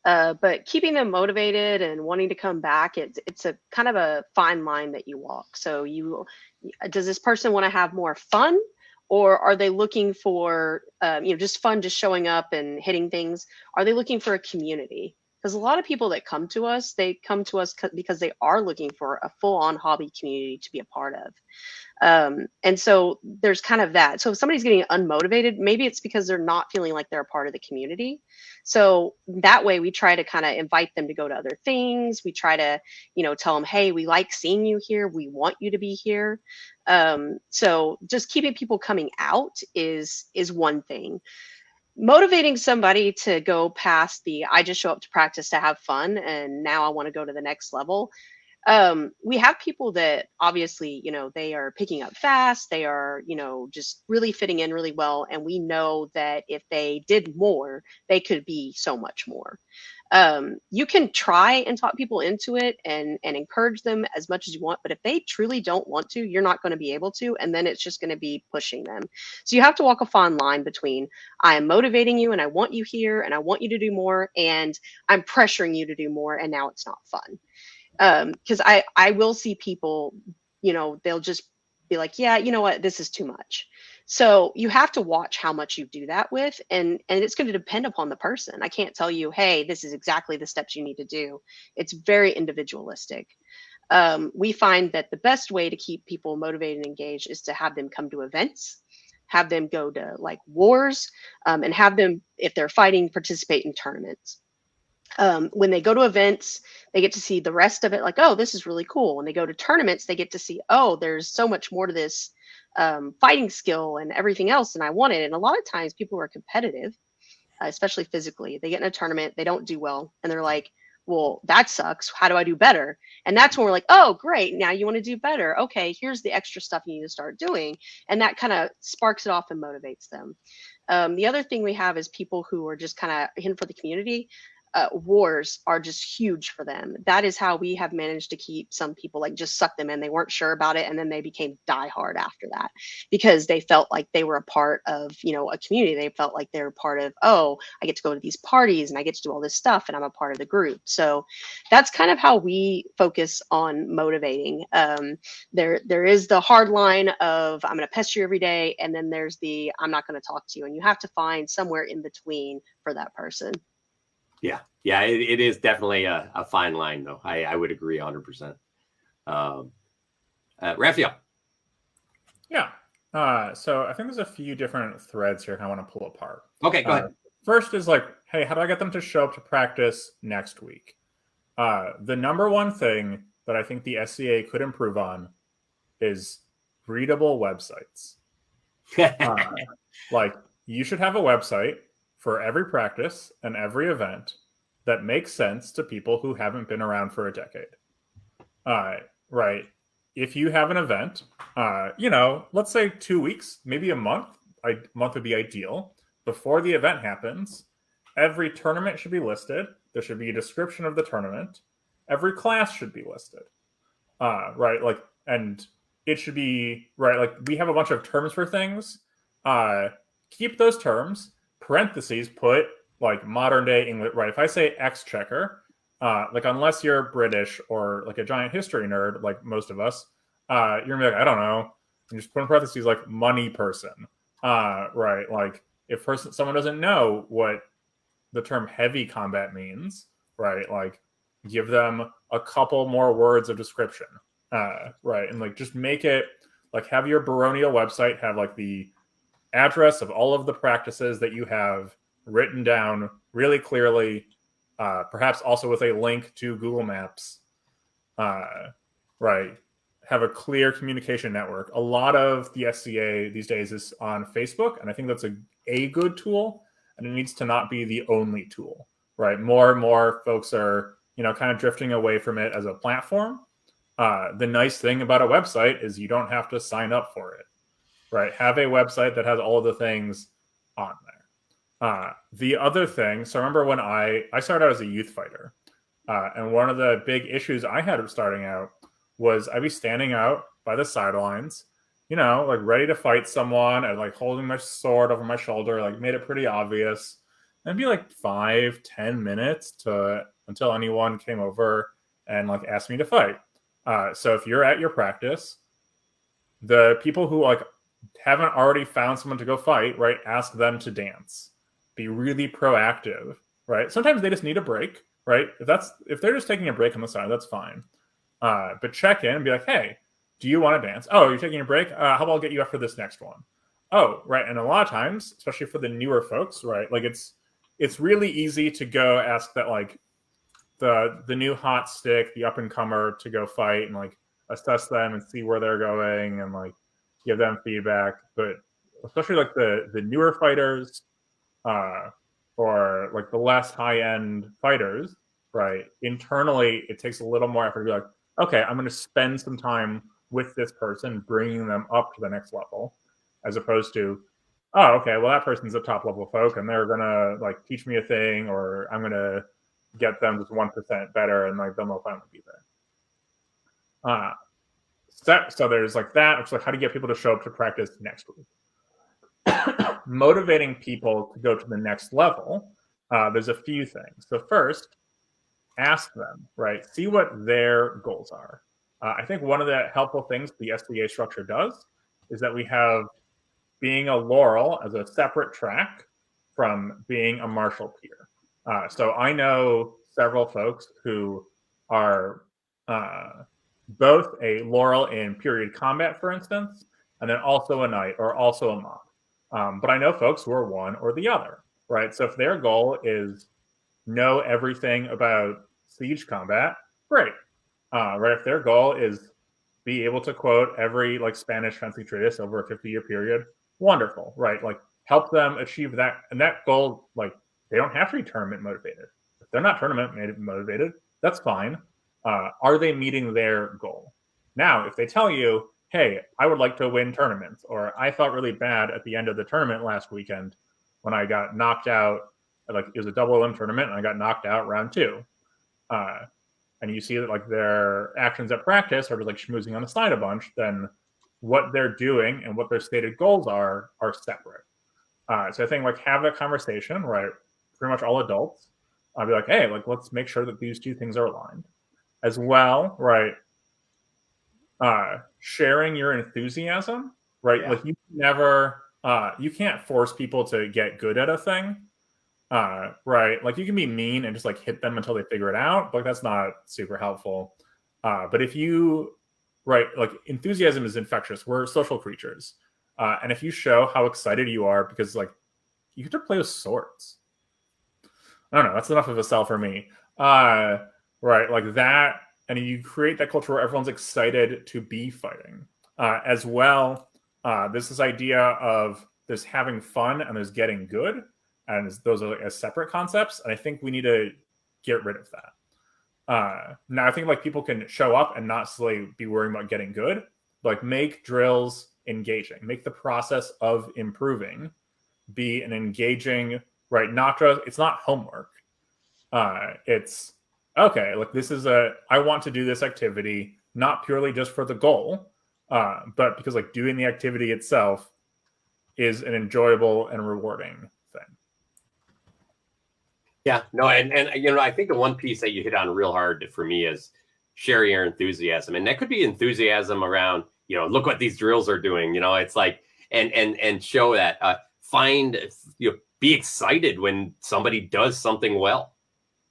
But keeping them motivated and wanting to come back, it's a kind of a fine line that you walk. So does this person want to have more fun, or are they looking for you know, just fun, just showing up and hitting things? Are they looking for a community? Because a lot of people that come to us, they come to us because they are looking for a full-on hobby community to be a part of. And so there's kind of that. So if somebody's getting unmotivated, maybe it's because they're not feeling like they're a part of the community. So that way we try to kind of invite them to go to other things. We try to, you know, tell them, hey, we like seeing you here. We want you to be here. So just keeping people coming out is one thing. Motivating somebody to go past I just show up to practice to have fun and now I want to go to the next level. We have people that obviously, you know, they are picking up fast. They are, you know, just really fitting in really well. And we know that if they did more, they could be so much more. You can try and talk people into it and encourage them as much as you want. But if they truly don't want to, you're not going to be able to. And then it's just going to be pushing them. So you have to walk a fine line between I am motivating you and I want you here and I want you to do more. And I'm pressuring you to do more. And now it's not fun. Because I will see people, you know, they'll just be like, yeah, you know what, this is too much. So you have to watch how much you do that with, and it's going to depend upon the person. I can't tell you, hey, this is exactly the steps you need to do. It's very individualistic. We find that the best way to keep people motivated and engaged is to have them come to events, have them go to like wars, and have them, if they're fighting, participate in tournaments. When they go to events, they get to see the rest of it, like, oh, this is really cool. When they go to tournaments, they get to see, oh, there's so much more to this fighting skill and everything else than I wanted. And a lot of times people who are competitive, especially physically, they get in a tournament, they don't do well, and they're like, well, that sucks. How do I do better? And that's when we're like, oh, great. Now you want to do better. Okay, here's the extra stuff you need to start doing. And that kind of sparks it off and motivates them. The other thing we have is people who are just kind of in for the community. Wars are just huge for them. That is how we have managed to keep some people, like, just suck them in. They weren't sure about it, and then they became diehard after that because they felt like they were a part of, you know, a community. They felt like they were part of, oh, I get to go to these parties and I get to do all this stuff and I'm a part of the group. So that's kind of how we focus on motivating. There is the hard line of I'm going to pester you every day, and then there's the I'm not going to talk to you, and you have to find somewhere in between for that person. Yeah, it is definitely a fine line, though. I would agree 100%. Raphael. Yeah. So I think there's a few different threads here I want to pull apart. Okay, go ahead. First is like, hey, how do I get them to show up to practice next week? The number one thing that I think the SCA could improve on is readable websites. Like, you should have a website for every practice and every event that makes sense to people who haven't been around for a decade. Right. If you have an event, let's say 2 weeks, maybe a month. A month would be ideal. Before the event happens, every tournament should be listed. There should be a description of the tournament. Every class should be listed. Right. Like, and it should be right. Like, we have a bunch of terms for things. Keep those terms, parentheses, put like modern day English, right? If I say exchequer, like, unless you're British or like a giant history nerd, like most of us, you're gonna be like, I don't know. And just put in parentheses like money person. Right. Like, if someone doesn't know what the term heavy combat means, right? Like, give them a couple more words of description. Right. And like, just make it like, have your baronial website have like the address of all of the practices that you have written down really clearly, perhaps also with a link to Google Maps. Right. Have a clear communication network. A lot of the SCA these days is on Facebook, and I think that's a good tool, and it needs to not be the only tool. Right. More and more folks are, kind of drifting away from it as a platform. The nice thing about a website is you don't have to sign up for it. Right. Have a website that has all of the things on there. The other thing, so I remember when I started out as a youth fighter, and one of the big issues I had starting out was I'd be standing out by the sidelines, like ready to fight someone, and like holding my sword over my shoulder, like made it pretty obvious. And it'd be like 5-10 minutes until anyone came over and like asked me to fight. So if you're at your practice, the people who like haven't already found someone to go fight, right, ask them to dance. Be really proactive, right? Sometimes they just need a break, right? If they're just taking a break on the side, that's fine. But check in and be like, hey, do you want to dance? Oh, you're taking a break? How about I'll get you after this next one? Oh, right. And a lot of times, especially for the newer folks, right, like it's really easy to go ask that like the new hot stick, the up and comer, to go fight and like assess them and see where they're going and like give them feedback. But especially like the newer fighters, or like the less high end fighters, right? Internally, it takes a little more effort to be like, okay, I'm going to spend some time with this person, bringing them up to the next level, as opposed to, oh, okay, well, that person's a top level folk and they're going to like teach me a thing, or I'm going to get them just 1% better and like then they'll finally be there. So there's like that. It's like, how do you get people to show up to practice next week? Motivating people to go to the next level. There's a few things. So first, ask them, right? See what their goals are. I think one of the helpful things the SCA structure does is that we have being a Laurel as a separate track from being a martial peer. So I know several folks who are both a Laurel in period combat, for instance, and then also a knight or also a monk. But I know folks who are one or the other, right? So if their goal is know everything about siege combat, great. Right? If their goal is be able to quote every like Spanish fencing treatise over a 50-year period, wonderful, right? Like, help them achieve that. And that goal, like, they don't have to be tournament motivated. If they're not tournament motivated, that's fine. Are they meeting their goal? Now, if they tell you, hey, I would like to win tournaments, or I felt really bad at the end of the tournament last weekend when I got knocked out, like it was a double elim tournament and I got knocked out round 2. And you see that like their actions at practice are just like schmoozing on the side a bunch, then what they're doing and what their stated goals are separate. So I think like have a conversation, right? Pretty much all adults. I'll be like, hey, like let's make sure that these two things are aligned. As well, right? Sharing your enthusiasm, right? Yeah. Like you never, you can't force people to get good at a thing. Right? Like you can be mean and just like hit them until they figure it out, but like, that's not super helpful. But if you, right, like enthusiasm is infectious. We're social creatures, and if you show how excited you are because like you get to play with swords, I don't know, that's enough of a sell for me. Right, like that, and you create that culture where everyone's excited to be fighting. As well, there's this idea of there's having fun and there's getting good, and those are like as separate concepts. And I think we need to get rid of that. Now, I think like people can show up and not solely be worrying about getting good, but like make drills engaging, make the process of improving be an engaging, right? Not just, it's not homework. It's okay. Like this is I want to do this activity, not purely just for the goal, but because like doing the activity itself is an enjoyable and rewarding thing. Yeah, no, and you know, I think the one piece that you hit on real hard for me is share your enthusiasm, and that could be enthusiasm around, you know, look what these drills are doing. You know, it's like and show that. Find, you know, be excited when somebody does something well,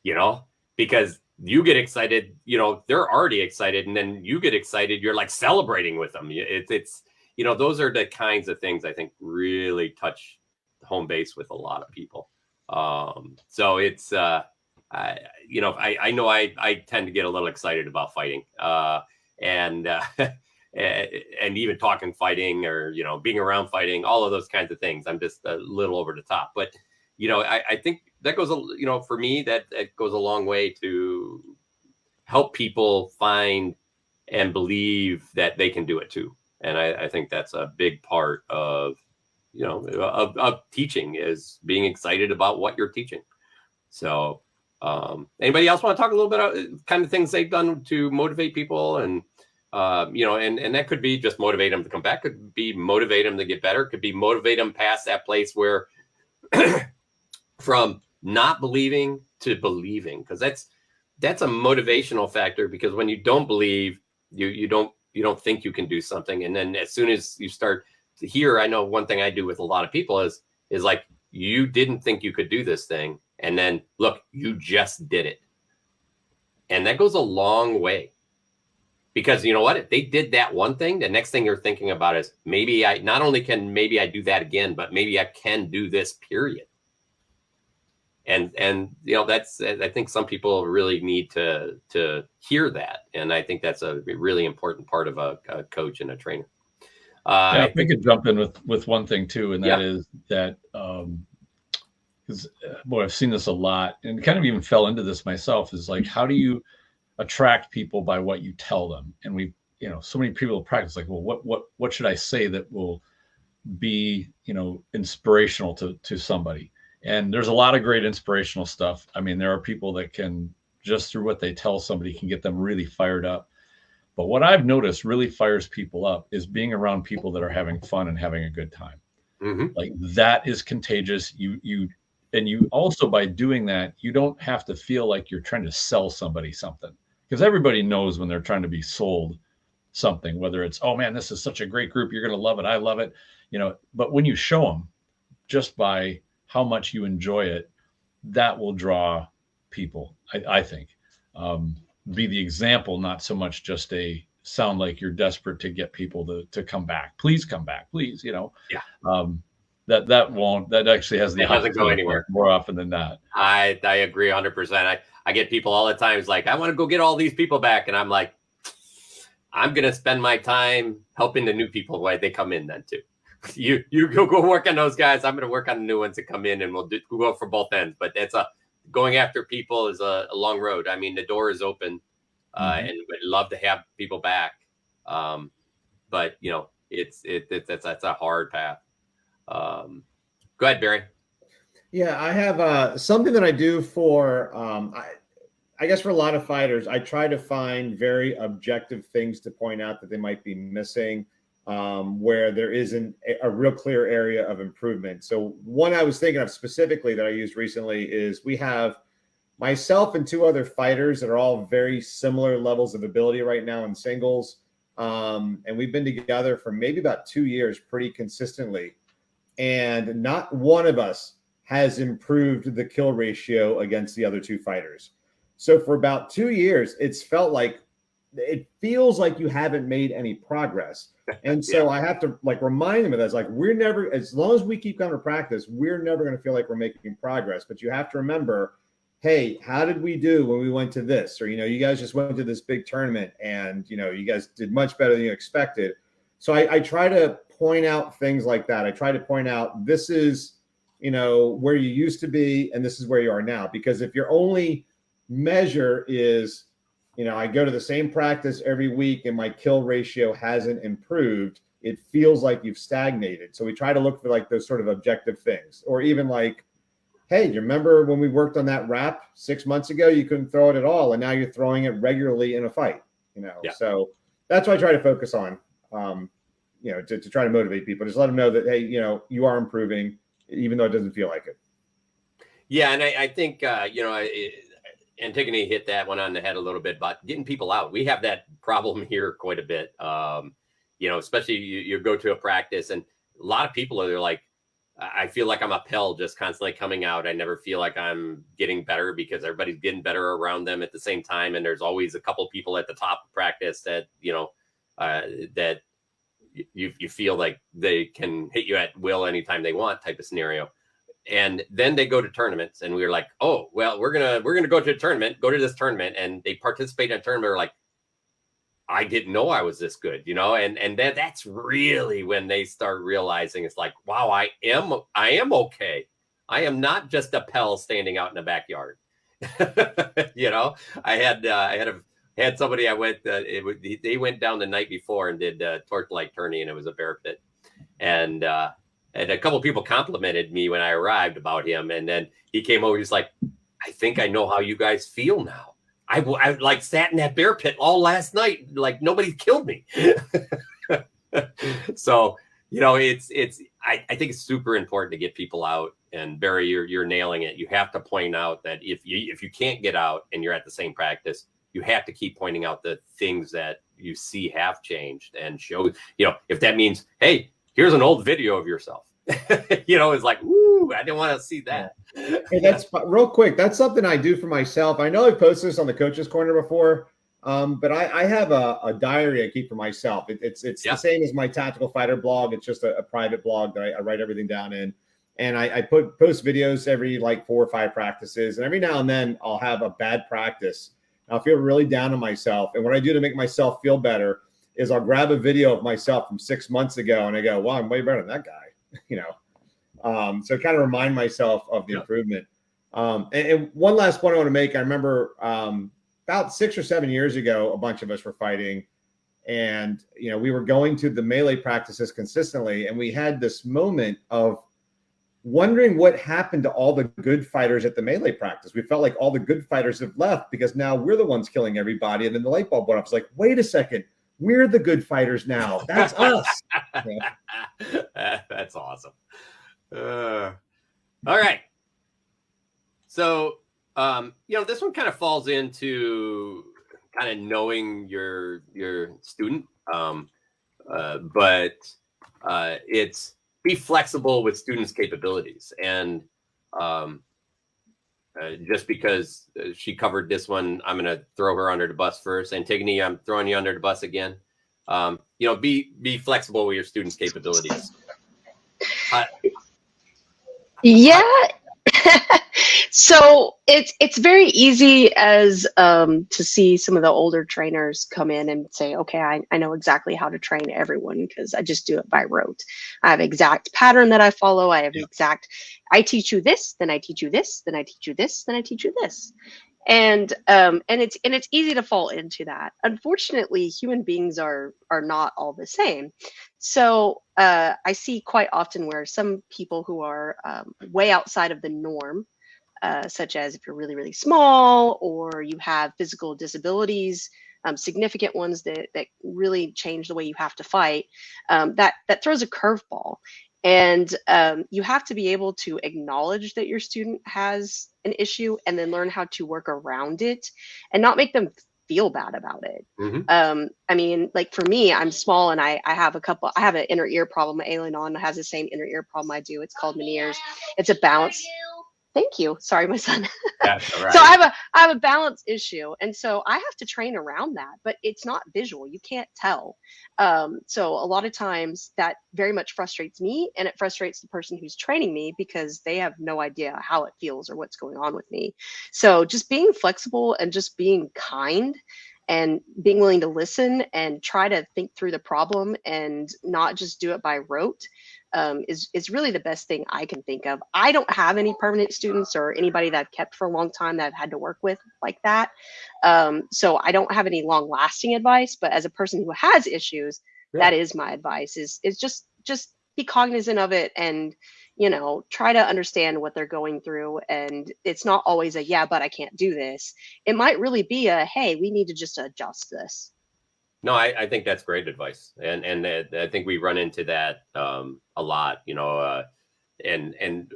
you know, because you get excited, you know, they're already excited, and then you get excited, you're like celebrating with them. It's you know, those are the kinds of things I think really touch home base with a lot of people. So it's you know, I know I tend to get a little excited about fighting, and even talking fighting, or, you know, being around fighting, all of those kinds of things. I'm just a little over the top, but, you know, I think that goes, you know, for me, that goes a long way to help people find and believe that they can do it too. And I think that's a big part of, you know, of teaching, is being excited about what you're teaching. So anybody else want to talk a little bit about kind of things they've done to motivate people? And you know, and that could be just motivate them to come back, could be motivate them to get better, could be motivate them past that place where from not believing to believing, because that's a motivational factor, because when you don't believe, you don't think you can do something, and then as soon as you start to hear, I know one thing I do with a lot of people is like, you didn't think you could do this thing, and then look, you just did it, and that goes a long way. Because you know what? If they did that one thing, the next thing you're thinking about is, maybe I not only can maybe I do that again, but maybe I can do this, period. And you know, that's, I think some people really need to hear that, and I think that's a really important part of a coach and a trainer. Yeah, if I could jump in with one thing too, and that is that because boy, I've seen this a lot, and kind of even fell into this myself, is like, how do you attract people by what you tell them? And we, you know, so many people practice like, well, what should I say that will be, you know, inspirational to somebody? And there's a lot of great inspirational stuff. I mean, there are people that can, just through what they tell somebody, can get them really fired up. But what I've noticed really fires people up is being around people that are having fun and having a good time. Mm-hmm. Like that is contagious. And you also, by doing that, you don't have to feel like you're trying to sell somebody something, because everybody knows when they're trying to be sold something, whether it's, oh man, this is such a great group, you're going to love it, I love it, you know. But when you show them just by how much you enjoy it, that will draw people, I think. Be the example, not so much just a sound like you're desperate to get people to come back. Please come back, please, you know. Yeah. That actually has the opposite. Doesn't go anywhere more often than not. I agree 100%. I get people all the time. It's like, I want to go get all these people back, and I'm like, I'm gonna spend my time helping the new people while they come in then too. You go work on those guys. I'm gonna work on the new ones that come in, and we'll go for both ends. But that's going after people is a long road. I mean, the door is open, and we'd love to have people back. But you know, that's a hard path. Go ahead, Barry. Yeah, I have something that I do for, I guess for a lot of fighters, I try to find very objective things to point out that they might be missing, where there isn't a real clear area of improvement. So one I was thinking of specifically that I used recently is, we have myself and two other fighters that are all very similar levels of ability right now in singles. And we've been together for maybe about 2 years pretty consistently. And not one of us has improved the kill ratio against the other two fighters. So for about 2 years, it feels like you haven't made any progress. And so I have to like remind them of that. It's like, we're never, as long as we keep coming to practice, we're never going to feel like we're making progress. But you have to remember, hey, how did we do when we went to this? Or, you guys just went to this big tournament and, you guys did much better than you expected. So I try to point out things like that. I try to point out, this is, where you used to be and this is where you are now. Because if your only measure is, I go to the same practice every week and my kill ratio hasn't improved, it feels like you've stagnated. So we try to look for like those sort of objective things. Or even like, hey, do you remember when we worked on that wrap 6 months ago? You couldn't throw it at all, and now you're throwing it regularly in a fight. So that's what I try to focus on. To try to motivate people, just let them know that, hey, you are improving, even though it doesn't feel like it. Yeah, and I think Antigone hit that one on the head a little bit about getting people out. We have that problem here quite a bit. Especially you go to a practice and a lot of people are like, I feel like I'm a pill just constantly coming out. I never feel like I'm getting better because everybody's getting better around them at the same time. And there's always a couple people at the top of practice that, that you feel like they can hit you at will anytime they want type of scenario. And then they go to tournaments and we're like, oh, well, we're going to go to this tournament. And they participate in a tournament. We're like, I didn't know I was this good, and that's really when they start realizing it's like, wow, I am okay. I am not just a pell standing out in the backyard. I had somebody I went, they went down the night before and did torchlight tourney, and it was a bear pit. And a couple of people complimented me when I arrived about him. And then he came over, he's like, I think I know how you guys feel now. I like sat in that bear pit all last night, like nobody killed me. So, I think it's super important to get people out. And Barry, you're nailing it. You have to point out that if you can't get out and you're at the same practice, you have to keep pointing out the things that you see have changed and show, if that means, hey, here's an old video of yourself. It's like, ooh, I didn't want to see that. Hey, that's real quick. That's something I do for myself. I know I've posted this on the Coach's Corner before, but I have a diary I keep for myself. It's the same as my Tactical Fighter blog. It's just a private blog that I write everything down in. And I post videos every like 4 or 5 practices. And every now and then I'll have a bad practice. I'll feel really down on myself. And what I do to make myself feel better is I'll grab a video of myself from 6 months ago and I go, wow, I'm way better than that guy. So kind of remind myself of the improvement. And one last point I want to make. I remember about 6 or 7 years ago, a bunch of us were fighting and, we were going to the melee practices consistently. And we had this moment of wondering what happened to all the good fighters at the melee practice. We felt like all the good fighters have left because now we're the ones killing everybody. And then the light bulb went up. It's like, wait a second. We're the good fighters now. That's us. That's awesome. All right. So, this one kind of falls into kind of knowing your student, but it's be flexible with students' capabilities. And just because she covered this one, I'm going to throw her under the bus first. Antigone, I'm throwing you under the bus again. Be flexible with your students' capabilities. So it's very easy as to see some of the older trainers come in and say, okay, I know exactly how to train everyone because I just do it by rote. I have exact pattern that I follow. I have I teach you this, then I teach you this, then I teach you this, then I teach you this. And it's easy to fall into that. Unfortunately, human beings are not all the same. So I see quite often where some people who are way outside of the norm, such as if you're really, really small or you have physical disabilities, significant ones that really change the way you have to fight, that throws a curveball. And you have to be able to acknowledge that your student has an issue and then learn how to work around it and not make them feel bad about it. Mhm. I mean, like for me, I'm small and I have an inner ear problem. Ailgheanan has the same inner ear problem I do. It's called Meniere's. It's a balance. Thank you. Sorry, my son. That's all right. So I have a balance issue, and so I have to train around that. But it's not visual; you can't tell. So a lot of times that very much frustrates me, and it frustrates the person who's training me because they have no idea how it feels or what's going on with me. So just being flexible and just being kind and being willing to listen and try to think through the problem and not just do it by rote is really the best thing I can think of. I don't have any permanent students or anybody that I've kept for a long time that I've had to work with like that. So I don't have any long lasting advice, but as a person who has issues, that is my advice is just be cognizant of it and, you know, try to understand what they're going through. And it's not always a, yeah, but I can't do this. It might really be a, hey, we need to just adjust this. No, I think that's great advice, and I think we run into that a lot, you know, and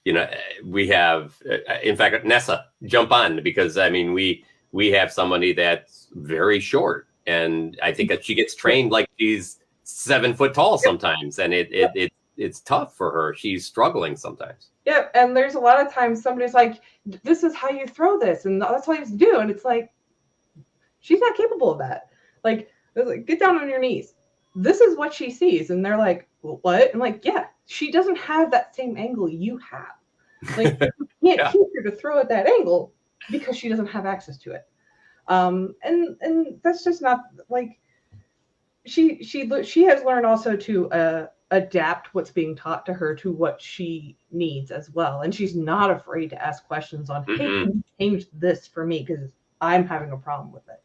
you know we have, in fact, Nessa, jump on, because I mean we have somebody that's very short, and I think that she gets trained like she's 7 foot tall sometimes, and it's tough for her. She's struggling sometimes. Yeah, and there's a lot of times somebody's like, "This is how you throw this, and that's all you have to do," and it's like, she's not capable of that. Like, get down on your knees. This is what she sees. And they're like, well, what? And like, yeah, she doesn't have that same angle you have. Like, you can't teach her to throw at that angle because she doesn't have access to it. And that's just not like, she has learned also to adapt what's being taught to her to what she needs as well. And she's not afraid to ask questions on, hey, can you change this for me? Because I'm having a problem with it.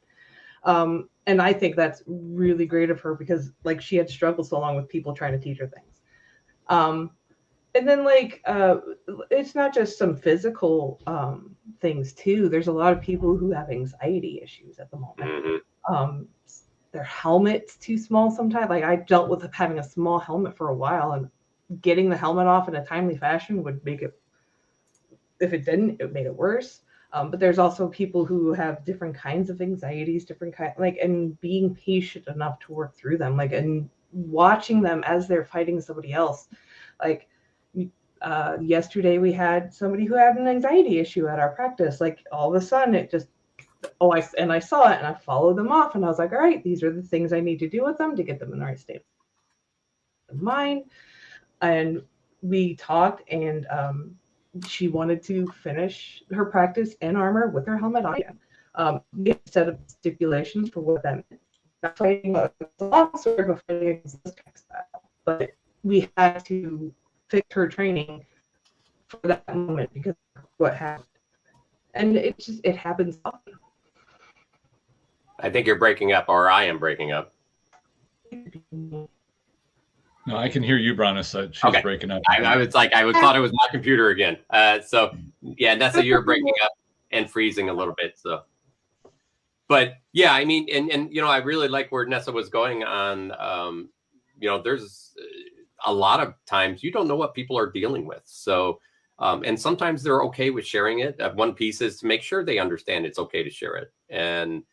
And I think that's really great of her because like she had struggled so long with people trying to teach her things. And then like, it's not just some physical things too. There's a lot of people who have anxiety issues at the moment. Their helmet's too small sometimes. Like I dealt with having a small helmet for a while, and getting the helmet off in a timely fashion would make it, if it didn't, it made it worse. But there's also people who have different kinds of anxieties, and being patient enough to work through them, like, and watching them as they're fighting somebody else. Like, yesterday we had somebody who had an anxiety issue at our practice. Like, all of a sudden it just, I saw it and I followed them off, and I was like, all right, these are the things I need to do with them to get them in the right state of mind. And we talked, and she wanted to finish her practice in armor with her helmet on. We had a set of stipulations for what that meant. Not fighting a long sword, but fighting against this style. But we had to fix her training for that moment because of what happened. And it happens often. I think you're breaking up, or I am breaking up. No, I can hear you, Brennan. So she's breaking up. I was like, thought it was my computer again. So yeah, Nessa, you're breaking up and freezing a little bit. So, but yeah, I mean, and you know, I really like where Nessa was going on. You know, there's a lot of times you don't know what people are dealing with. So, and sometimes they're okay with sharing it. One piece is to make sure they understand it's okay to share it. And,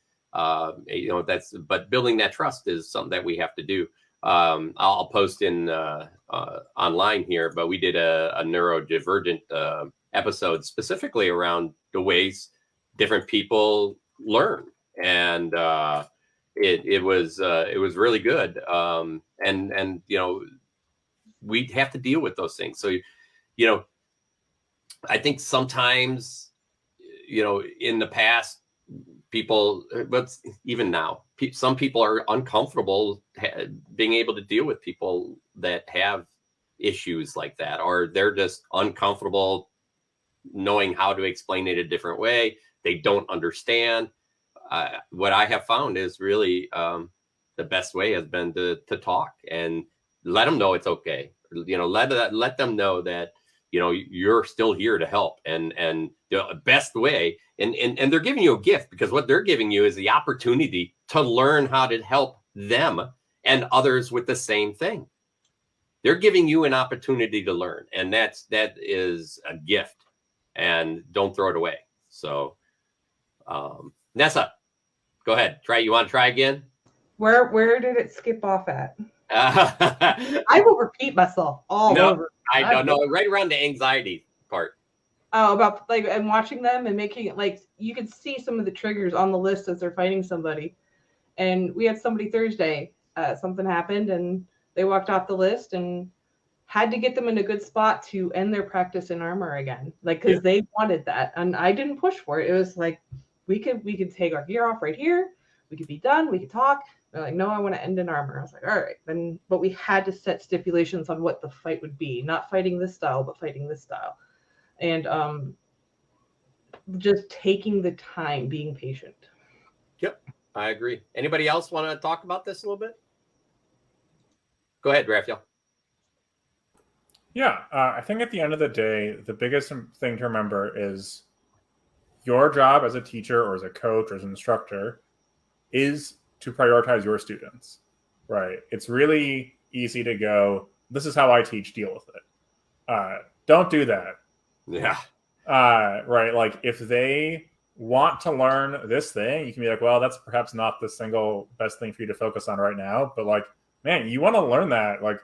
you know, but building that trust is something that we have to do. I'll post in online here, but we did a neurodivergent episode specifically around the ways different people learn, and it was really good. And you know, we have to deal with those things. So you know, I think sometimes, you know, in the past, people, but even now, some people are uncomfortable being able to deal with people that have issues like that, or they're just uncomfortable knowing how to explain it a different way. They don't understand. What I have found is really the best way has been to talk and let them know it's okay. You know, let them know that, you know, you're still here to help, and the best way, and they're giving you a gift, because what they're giving you is the opportunity to learn how to help them and others with the same thing. They're giving you an opportunity to learn, and that is a gift, and don't throw it away. So, Nessa, Go ahead. You want to try again? Where did it skip off at? No, I will repeat myself all over. I don't know. Right around the anxiety part. Oh, about like and watching them and making it like you could see some of the triggers on the list as they're fighting somebody. And we had somebody Thursday. Something happened and they walked off the list and had to get them in a good spot to end their practice in armor again. Like because they wanted that, and I didn't push for it. It was like we could take our gear off right here. We could be done. We could talk. They're like, no, I want to end in armor. I was like, all right, then. But we had to set stipulations on what the fight would be. Not fighting this style, but fighting this style. And just taking the time, being patient. Yep, I agree. Anybody else want to talk about this a little bit? Go ahead, Raphael. Yeah, I think at the end of the day, the biggest thing to remember is your job as a teacher or as a coach or as an instructor is to prioritize your students, right? It's really easy to go, this is how I teach, deal with it. Don't do that. Yeah. Right. Like if they want to learn this thing, you can be like, well, that's perhaps not the single best thing for you to focus on right now. But like, man, you want to learn that, like,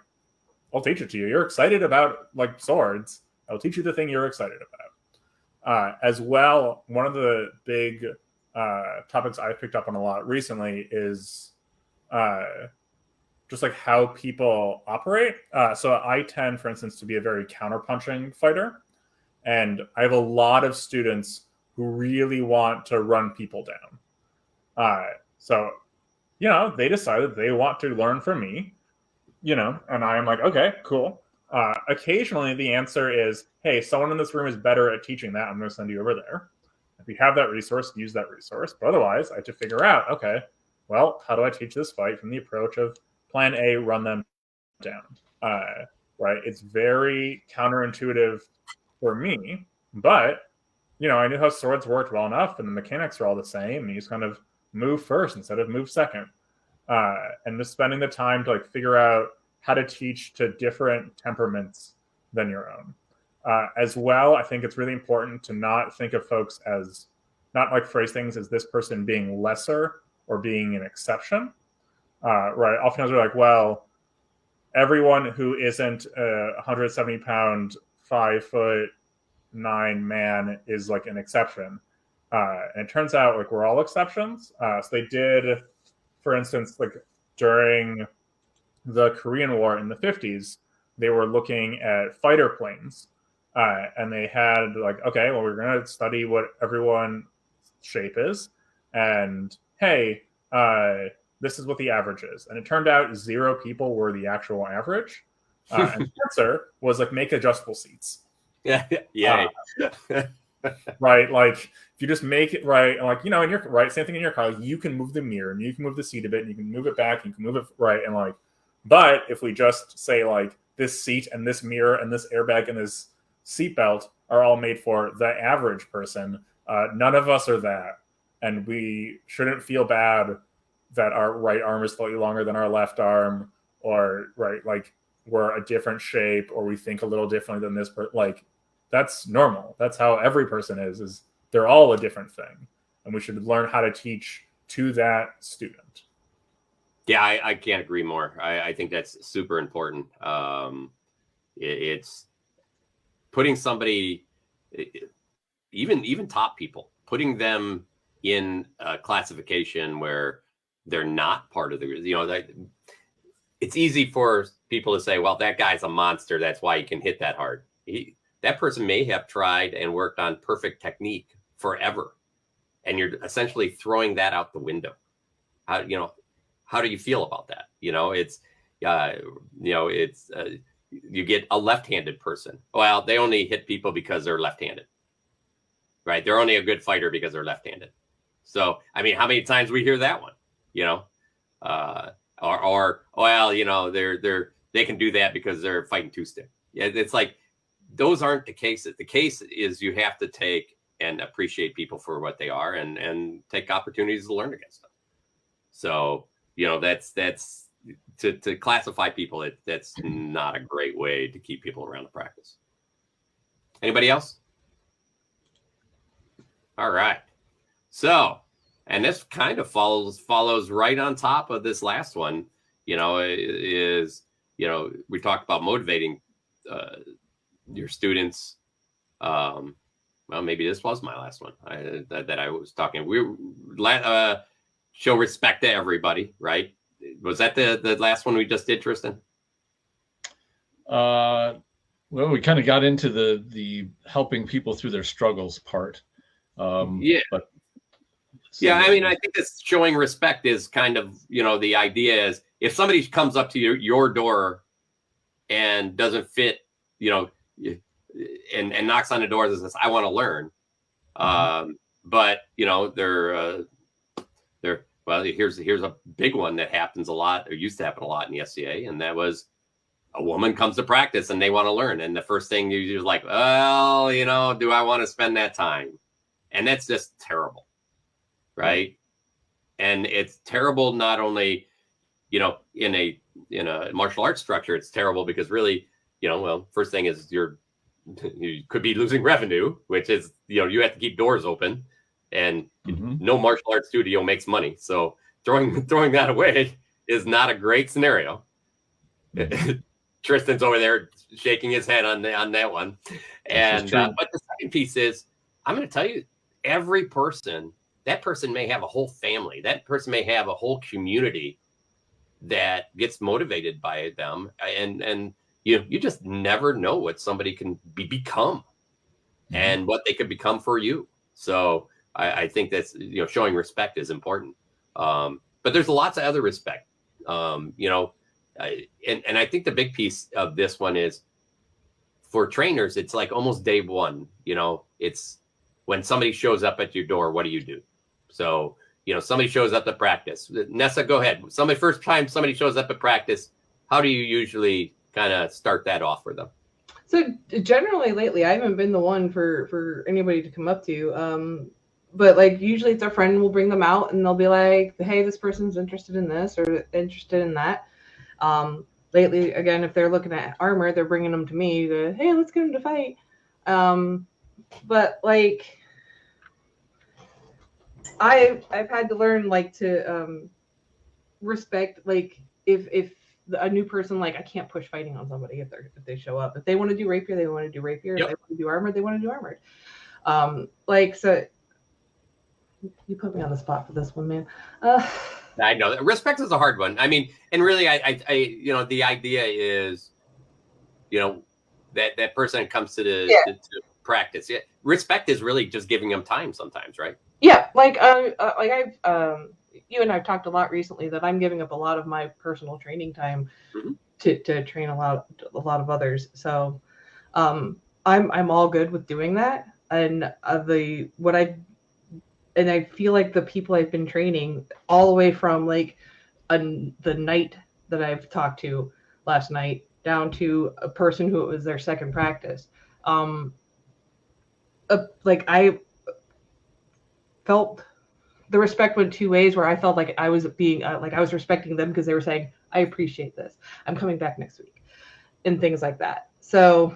I'll teach it to you. You're excited about like swords. I'll teach you the thing you're excited about. As well, one of the big topics I've picked up on a lot recently is just like how people operate. So I tend, for instance, to be a very counterpunching fighter. And I have a lot of students who really want to run people down. So, you know, they decided they want to learn from me. You know, and I'm like, okay, cool. Occasionally the answer is, hey, someone in this room is better at teaching that. I'm going to send you over there. If you have that resource, use that resource. But otherwise, I have to figure out, okay, well, how do I teach this fight from the approach of plan A, run them down? Right? It's very counterintuitive for me, but, you know, I knew how swords worked well enough and the mechanics are all the same. And you just kind of move first instead of move second. And just spending the time to like figure out how to teach to different temperaments than your own. As well, I think it's really important to not think of folks as, not like phrase things as this person being lesser or being an exception. Right? Oftentimes we're like, well, everyone who isn't a 170-pound, 5'9" man is like an exception. And it turns out like we're all exceptions. So they did, for instance, like during the Korean War in the 50s, they were looking at fighter planes. And they had like, okay, well, we're going to study what everyone's shape is. And hey, this is what the average is. And it turned out 0 people were the actual average. And the answer was like, make adjustable seats. Yeah. Right. Like if you just make it right, like, you know, in your right, same thing in your car, you can move the mirror and you can move the seat a bit and you can move it back, and you can move it right. And like, but if we just say like this seat and this mirror and this airbag and this seatbelt are all made for the average person, none of us are that. And we shouldn't feel bad that our right arm is slightly longer than our left arm, or right, like we're a different shape, or we think a little differently than this like, that's normal. That's how every person is they're all a different thing. And we should learn how to teach to that student. Yeah, I can't agree more. I think that's super important. It's putting somebody, even top people, putting them in a classification where they're not part of the, you know, it's easy for people to say, well, that guy's a monster. That's why he can hit that hard. That person may have tried and worked on perfect technique forever. And you're essentially throwing that out the window. How do you feel about that? You know, you get a left-handed person. Well, they only hit people because they're left-handed, right? They're only a good fighter because they're left-handed. So, I mean, how many times we hear that one, you know, or well, you know, they can do that because they're fighting two-stick. Yeah, it's like, those aren't the cases. The case is you have to take and appreciate people for what they are and take opportunities to learn against them. So, you know, that's to classify people. That's not a great way to keep people around the practice. Anybody else? All right. So and this kind of follows right on top of this last one. You know, is, you know, we talked about motivating your students. Well, maybe this was my last one that I was talking. Show respect to everybody, right? Was that the last one we just did, Tristan? Well, we kind of got into the helping people through their struggles part. Yeah. But yeah, I mean, I think this showing respect is kind of, you know, the idea is if somebody comes up to your door and doesn't fit, you know, and knocks on the door and says, I want to learn. But, you know, they're well, here's a big one that happens a lot, or used to happen a lot in the SCA, and that was a woman comes to practice and they want to learn. And the first thing you're like, well, you know, do I want to spend that time? And that's just terrible. Right. And it's terrible, not only, you know, in a martial arts structure, it's terrible because really, you know, well, first thing is you could be losing revenue, which is, you know, you have to keep doors open, and no martial arts studio makes money. So throwing that away is not a great scenario. Tristan's over there shaking his head on that one. And but the second piece is, I'm going to tell you, every person, that person may have a whole family. That person may have a whole community that gets motivated by them. And you just never know what somebody can become and what they could become for you. So I think that's, you know, showing respect is important. But there's lots of other respect, you know, and I think the big piece of this one is for trainers, it's like almost day one, you know, it's when somebody shows up at your door, what do you do? So, you know, somebody shows up to practice. Nessa, go ahead. First time somebody shows up at practice, how do you usually kind of start that off for them? So generally lately, I haven't been the one for anybody to come up to. But like usually it's a friend will bring them out and they'll be like, hey, this person's interested in this or interested in that. Lately, again, if they're looking at armor, they're bringing them to me to, hey, let's get them to fight. But like, I've had to learn like to respect, like if a new person, like I can't push fighting on somebody if they show up. If they want to do rapier, they want to do rapier. If they want to do armor, they want to do armored. Like, so you put me on the spot for this one, man. I know that respect is a hard one. I mean, and really, I you know, the idea is, you know, that person comes to to practice. Yeah, respect is really just giving them time sometimes, right? Yeah, like I've you and I've talked a lot recently that I'm giving up a lot of my personal training time to train a lot of others. So I'm all good with doing that. And I feel like the people I've been training all the way from like the night that I've talked to last night down to a person who it was their second practice. Like I felt the respect went two ways, where I felt like I was being like I was respecting them because they were saying, I appreciate this. I'm coming back next week and things like that. So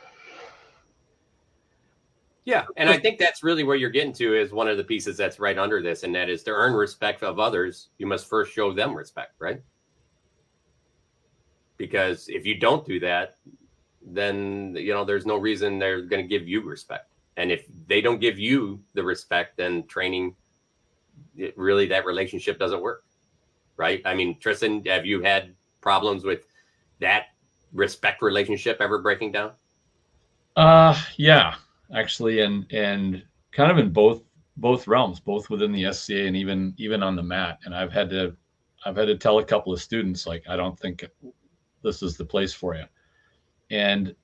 yeah, and I think that's really where you're getting to is one of the pieces that's right under this, and that is to earn respect of others, you must first show them respect, right? Because if you don't do that, then, you know, there's no reason they're going to give you respect. And if they don't give you the respect, then training, really that relationship doesn't work, right? I mean, Tristan, have you had problems with that respect relationship ever breaking down? Yeah. Actually, and kind of in both realms, both within the SCA and even on the mat. And I've had to tell a couple of students, like, I don't think this is the place for you. And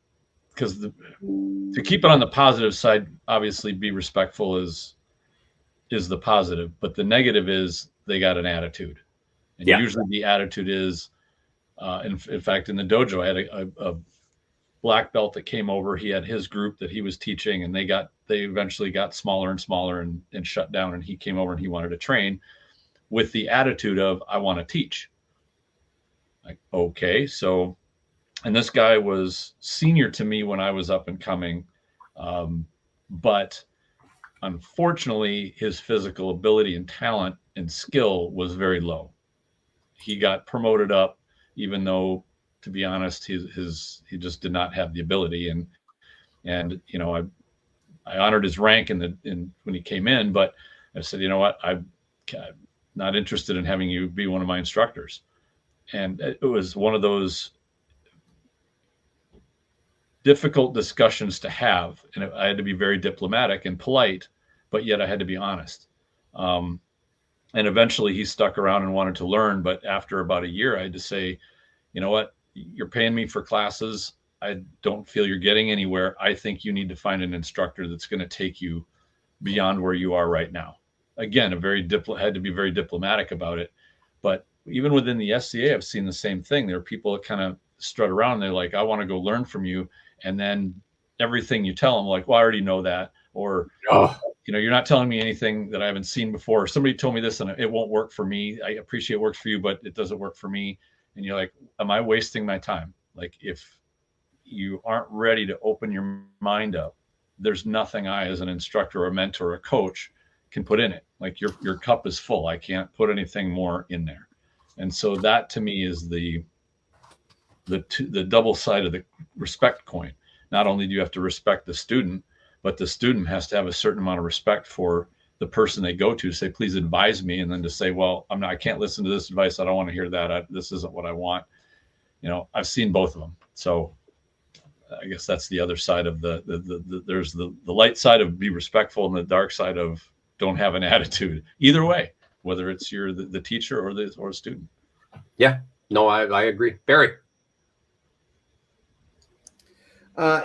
because to keep it on the positive side, obviously be respectful is the positive, but the negative is they got an attitude. And usually the attitude is, in fact, in the dojo, I had a black belt that came over. He had his group that he was teaching, and they eventually got smaller and smaller and shut down. And he came over and he wanted to train with the attitude of, I want to teach. Like, okay. So, and this guy was senior to me when I was up and coming. But unfortunately his physical ability and talent and skill was very low. He got promoted up, even though, to be honest, he just did not have the ability. And you know, I honored his rank in when he came in, but I said, you know what, I'm not interested in having you be one of my instructors. And it was one of those difficult discussions to have, and I had to be very diplomatic and polite, but yet I had to be honest. And eventually he stuck around and wanted to learn, but after about a year, I had to say, you know what, you're paying me for classes. I don't feel you're getting anywhere. I think you need to find an instructor that's going to take you beyond where you are right now. Again, had to be very diplomatic about it. But even within the SCA, I've seen the same thing. There are people that kind of strut around. They're like, I want to go learn from you. And then everything you tell them, like, well, I already know that. Or, you know, you're not telling me anything that I haven't seen before. Somebody told me this and it won't work for me. I appreciate it works for you, but it doesn't work for me. And you're like, am I wasting my time? Like, if you aren't ready to open your mind up, there's nothing I, as an instructor, a mentor, a coach, can put in it. Like, your cup is full. I can't put anything more in there. And so that, to me, is the double side of the respect coin. Not only do you have to respect the student, but the student has to have a certain amount of respect for the person they go to say, please advise me. And then to say, well, I can't listen to this advice. I don't want to hear that. This isn't what I want. You know, I've seen both of them. So I guess that's the other side of there's the light side of be respectful and the dark side of don't have an attitude. Either way, whether it's you're the teacher or the student. Yeah, no, I agree. Barry.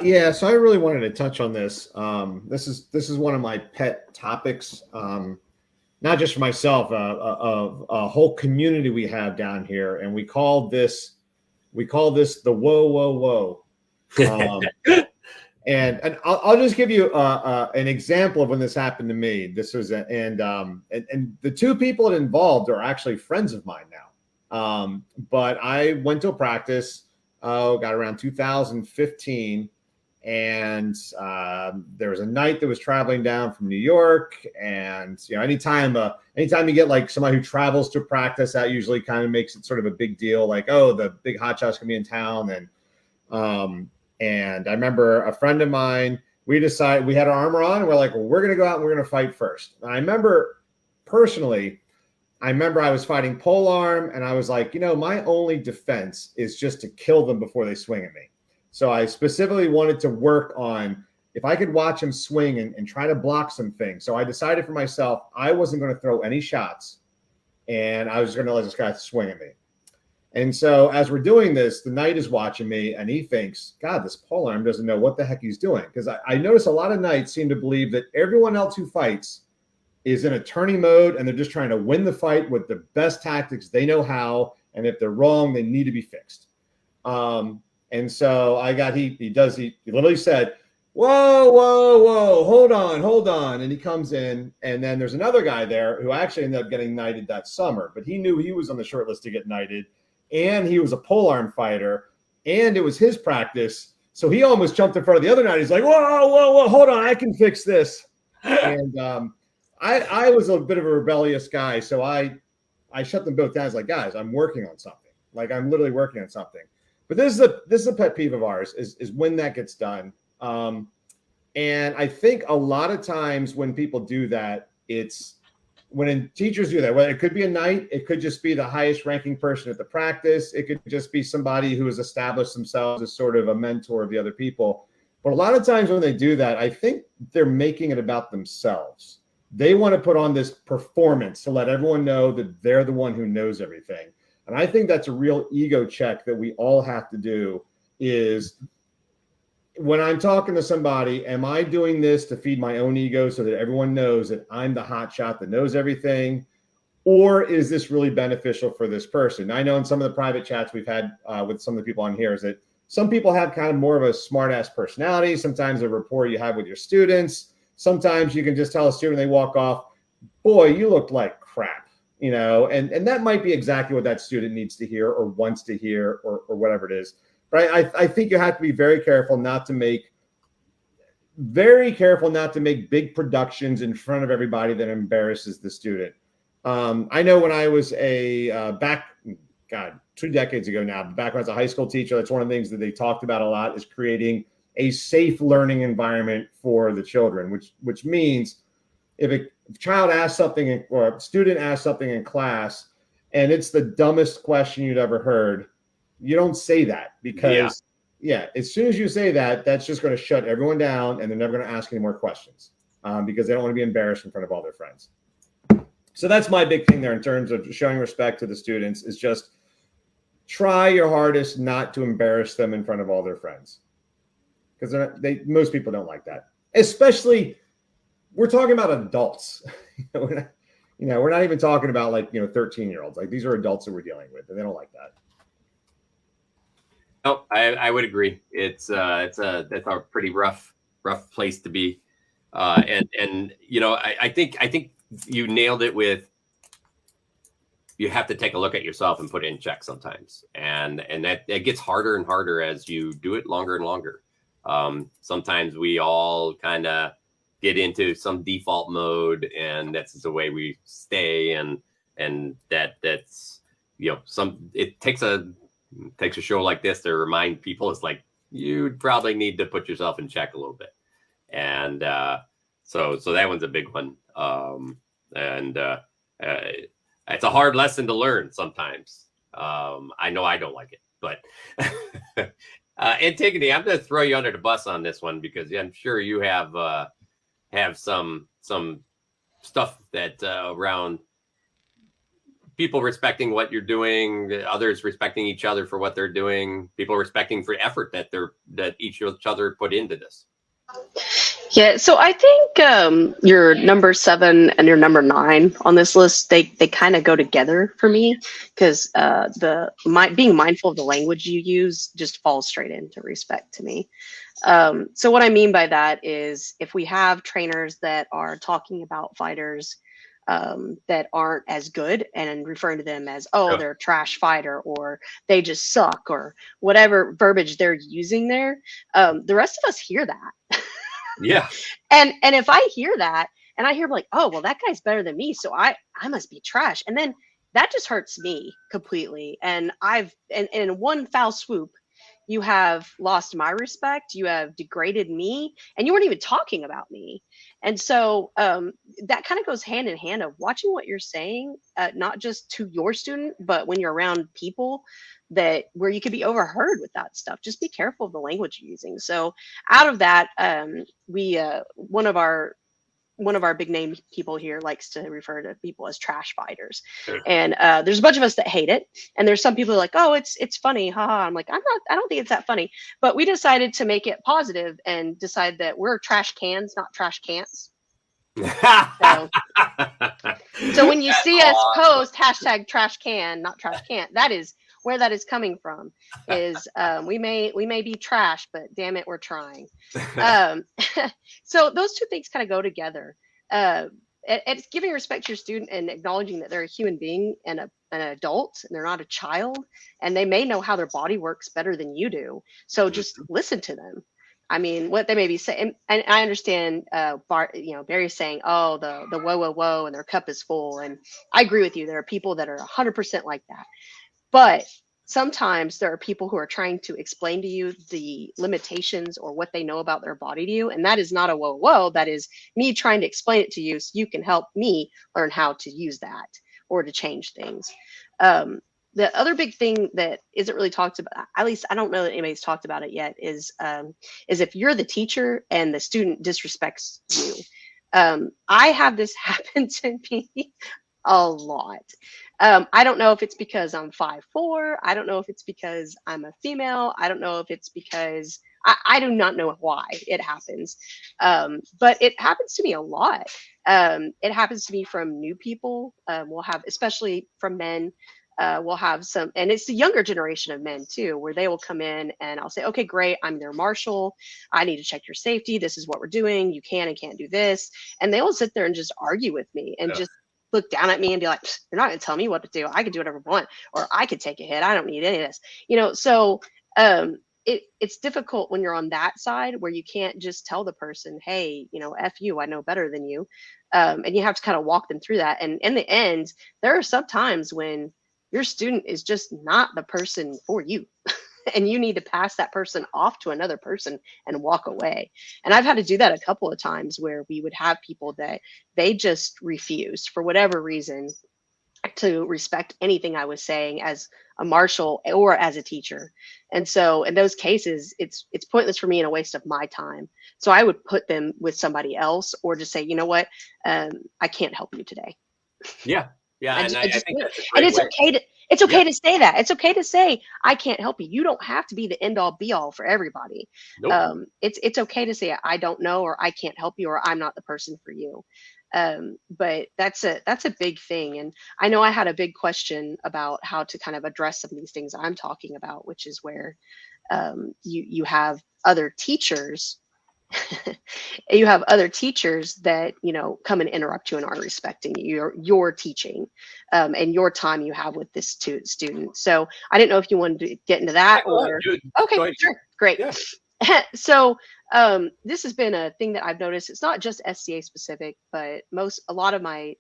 Yeah, so I really wanted to touch on this. This is one of my pet topics, not just for myself, a whole community we have down here, and we call this the whoa whoa whoa. And I'll just give you an example of when this happened to me. This was and the two people involved are actually friends of mine now. But I went to a practice. Got around 2015, and there was a night that was traveling down from New York, and you know, anytime you get like somebody who travels to practice, that usually kind of makes it sort of a big deal, like, oh, the big hotshot's gonna be in town. And I remember a friend of mine, we decided, we had our armor on, and we're like, well, we're gonna go out and we're gonna fight first. And I remember I was fighting polearm, and I was like, you know, my only defense is just to kill them before they swing at me. So I specifically wanted to work on if I could watch them swing and try to block some things. So I decided for myself, I wasn't going to throw any shots, and I was going to let this guy swing at me. And so as we're doing this, the knight is watching me, and he thinks, God, this polearm doesn't know what the heck he's doing. Because I notice a lot of knights seem to believe that everyone else who fights is in a tourney mode, and they're just trying to win the fight with the best tactics they know how. And if they're wrong, they need to be fixed. And so he literally said, whoa, whoa, whoa, hold on. And he comes in, and then there's another guy there who actually ended up getting knighted that summer, but he knew he was on the short list to get knighted, and he was a polearm fighter, and it was his practice. So he almost jumped in front of the other knight. He's like, whoa, whoa, whoa, hold on, I can fix this. And I was a bit of a rebellious guy, so I shut them both down. I was like, guys, I'm working on something. Like, I'm literally working on something. But this is a pet peeve of ours is when that gets done. And I think a lot of times when people do that, it's when teachers do that, well, it could be a knight, it could just be the highest ranking person at the practice, it could just be somebody who has established themselves as sort of a mentor of the other people. But a lot of times when they do that, I think they're making it about themselves. They want to put on this performance to let everyone know that they're the one who knows everything. And I think that's a real ego check that we all have to do is when I'm talking to somebody, am I doing this to feed my own ego so that everyone knows that I'm the hot shot that knows everything? Or is this really beneficial for this person? I know in some of the private chats we've had with some of the people on here is that some people have kind of more of a smart ass personality. Sometimes the rapport you have with your students. Sometimes you can just tell a student, they walk off, boy, you look like crap, you know, and that might be exactly what that student needs to hear or wants to hear or whatever it is. But I think you have to be very careful not to make big productions in front of everybody that embarrasses the student. I know when I was God, 2 decades ago now, back when I was a high school teacher, that's one of the things that they talked about a lot, is creating a safe learning environment for the children, which means if a child asks something or a student asks something in class and it's the dumbest question you'd ever heard, you don't say that, because as soon as you say that, that's just going to shut everyone down and they're never going to ask any more questions, because they don't want to be embarrassed in front of all their friends. So that's my big thing there in terms of showing respect to the students, is just try your hardest not to embarrass them in front of all their friends, because most people don't like that. Especially, we're talking about adults. We're not even talking about 13-year-olds. Like, these are adults that we're dealing with, and they don't like that. No, I would agree. It's a pretty rough place to be, and I think you nailed it with, you have to take a look at yourself and put it in check sometimes, and that gets harder and harder as you do it longer and longer. Sometimes we all kind of get into some default mode, and that's the way we stay, and that's it takes a show like this to remind people, it's like, you probably need to put yourself in check a little bit. And so that one's a big one. It's a hard lesson to learn sometimes. I know I don't like it, but Antigone, I'm going to throw you under the bus on this one, because I'm sure you have some stuff that around people respecting what you're doing, others respecting each other for what they're doing, people respecting for effort that each other put into this. Yeah, so I think your number 7 and your number 9 on this list, they kind of go together for me, because being mindful of the language you use just falls straight into respect to me. So what I mean by that is, if we have trainers that are talking about fighters that aren't as good, and referring to them as, they're a trash fighter, or they just suck, or whatever verbiage they're using there, the rest of us hear that. Yeah. And if I hear that, and I hear like, oh, well, that guy's better than me, so I must be trash, and then that just hurts me completely. And in one foul swoop, you have lost my respect, you have degraded me, and you weren't even talking about me. And so that kind of goes hand in hand of watching what you're saying, not just to your student, but when you're around people where you could be overheard with that stuff. Just be careful of the language you're using. So out of that, one of our big name people here likes to refer to people as trash fighters. Sure. And there's a bunch of us that hate it. And there's some people who are like, oh, it's funny. Haha. I'm like, I don't think it's that funny. But we decided to make it positive and decide that we're trash cans, not trash cants. So when you see us post hashtag trash can, not trash can't, that is where that is coming from. Is we may be trash, but damn it, we're trying. So those two things kind of go together. It's giving respect to your student and acknowledging that they're a human being and an adult, and they're not a child, and they may know how their body works better than you do. So just listen to them. I mean, what they may be saying, and I understand, Barry's saying, oh, the whoa, and their cup is full. And I agree with you. There are people that are 100% like that. But sometimes there are people who are trying to explain to you the limitations or what they know about their body to you. And that is not a whoa. That is me trying to explain it to you so you can help me learn how to use that or to change things. The other big thing that isn't really talked about, at least I don't know that anybody's talked about it yet, is if you're the teacher and the student disrespects you. I have this happen to me a lot. I don't know if it's because I'm 5'4". I don't know if it's because I'm a female. I don't know if it's because I do not know why it happens. But it happens to me a lot. It happens to me from new people. We'll have, especially from men, we'll have some, and it's the younger generation of men too, where they will come in and I'll say, okay, great. I'm their marshal. I need to check your safety. This is what we're doing. You can and can't do this. And they will sit there and just argue with me and just look down at me and be like, you're not going to tell me what to do. I could do whatever I want, or I could take a hit. I don't need any of this, So it's difficult when you're on that side where you can't just tell the person, hey, F you, I know better than you. And you have to kind of walk them through that. And in the end, there are some times when your student is just not the person for you. And you need to pass that person off to another person and walk away. And I've had to do that a couple of times where we would have people that they just refused for whatever reason to respect anything I was saying as a marshal or as a teacher. And so in those cases, it's pointless for me and a waste of my time. So I would put them with somebody else or just say, you know what, I can't help you today. Yeah. Yeah. I think that's a great and it's way. okay to say that. It's okay to say, I can't help you. You don't have to be the end all be all for everybody. Nope. It's okay to say, I don't know, or I can't help you, or I'm not the person for you. But that's a big thing. And I know I had a big question about how to kind of address some of these things I'm talking about, which is where you have other teachers you have other teachers that come and interrupt you and aren't respecting your teaching and your time you have with this student. So I didn't know if you wanted to get into that or okay, sure, great. Yeah. So this has been a thing that I've noticed. It's not just SCA specific, but a lot of my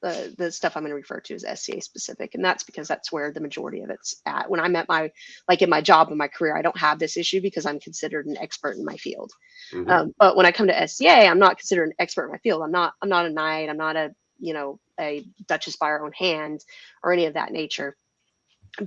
the stuff I'm going to refer to as SCA specific, and that's because that's where the majority of it's at. When I'm at in my job and my career, I don't have this issue because I'm considered an expert in my field. Mm-hmm. But when I come to SCA, I'm not considered an expert in my field. I'm not a knight. I'm not a Duchess by our own hand or any of that nature.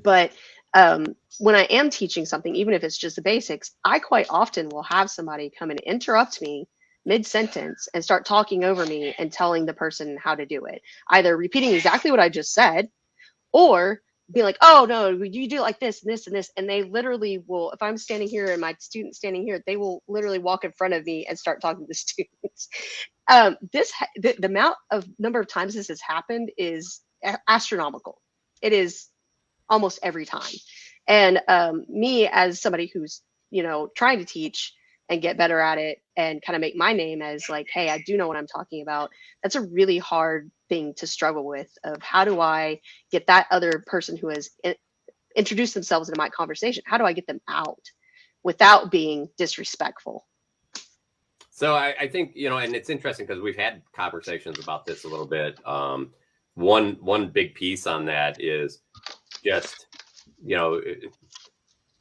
But when I am teaching something, even if it's just the basics, I quite often will have somebody come and interrupt me mid-sentence and start talking over me and telling the person how to do it, either repeating exactly what I just said or be like, oh no, you do it like this and this and this. And they literally will, if I'm standing here and my student's standing here, they will literally walk in front of me and start talking to the students. The number of times this has happened is astronomical. It is almost every time. And me as somebody who's trying to teach and get better at it and kind of make my name as like, hey, I do know what I'm talking about. That's a really hard thing to struggle with, of how do I get that other person who has introduced themselves into my conversation, how do I get them out without being disrespectful? So I think, and it's interesting because we've had conversations about this a little bit. One big piece on that is just,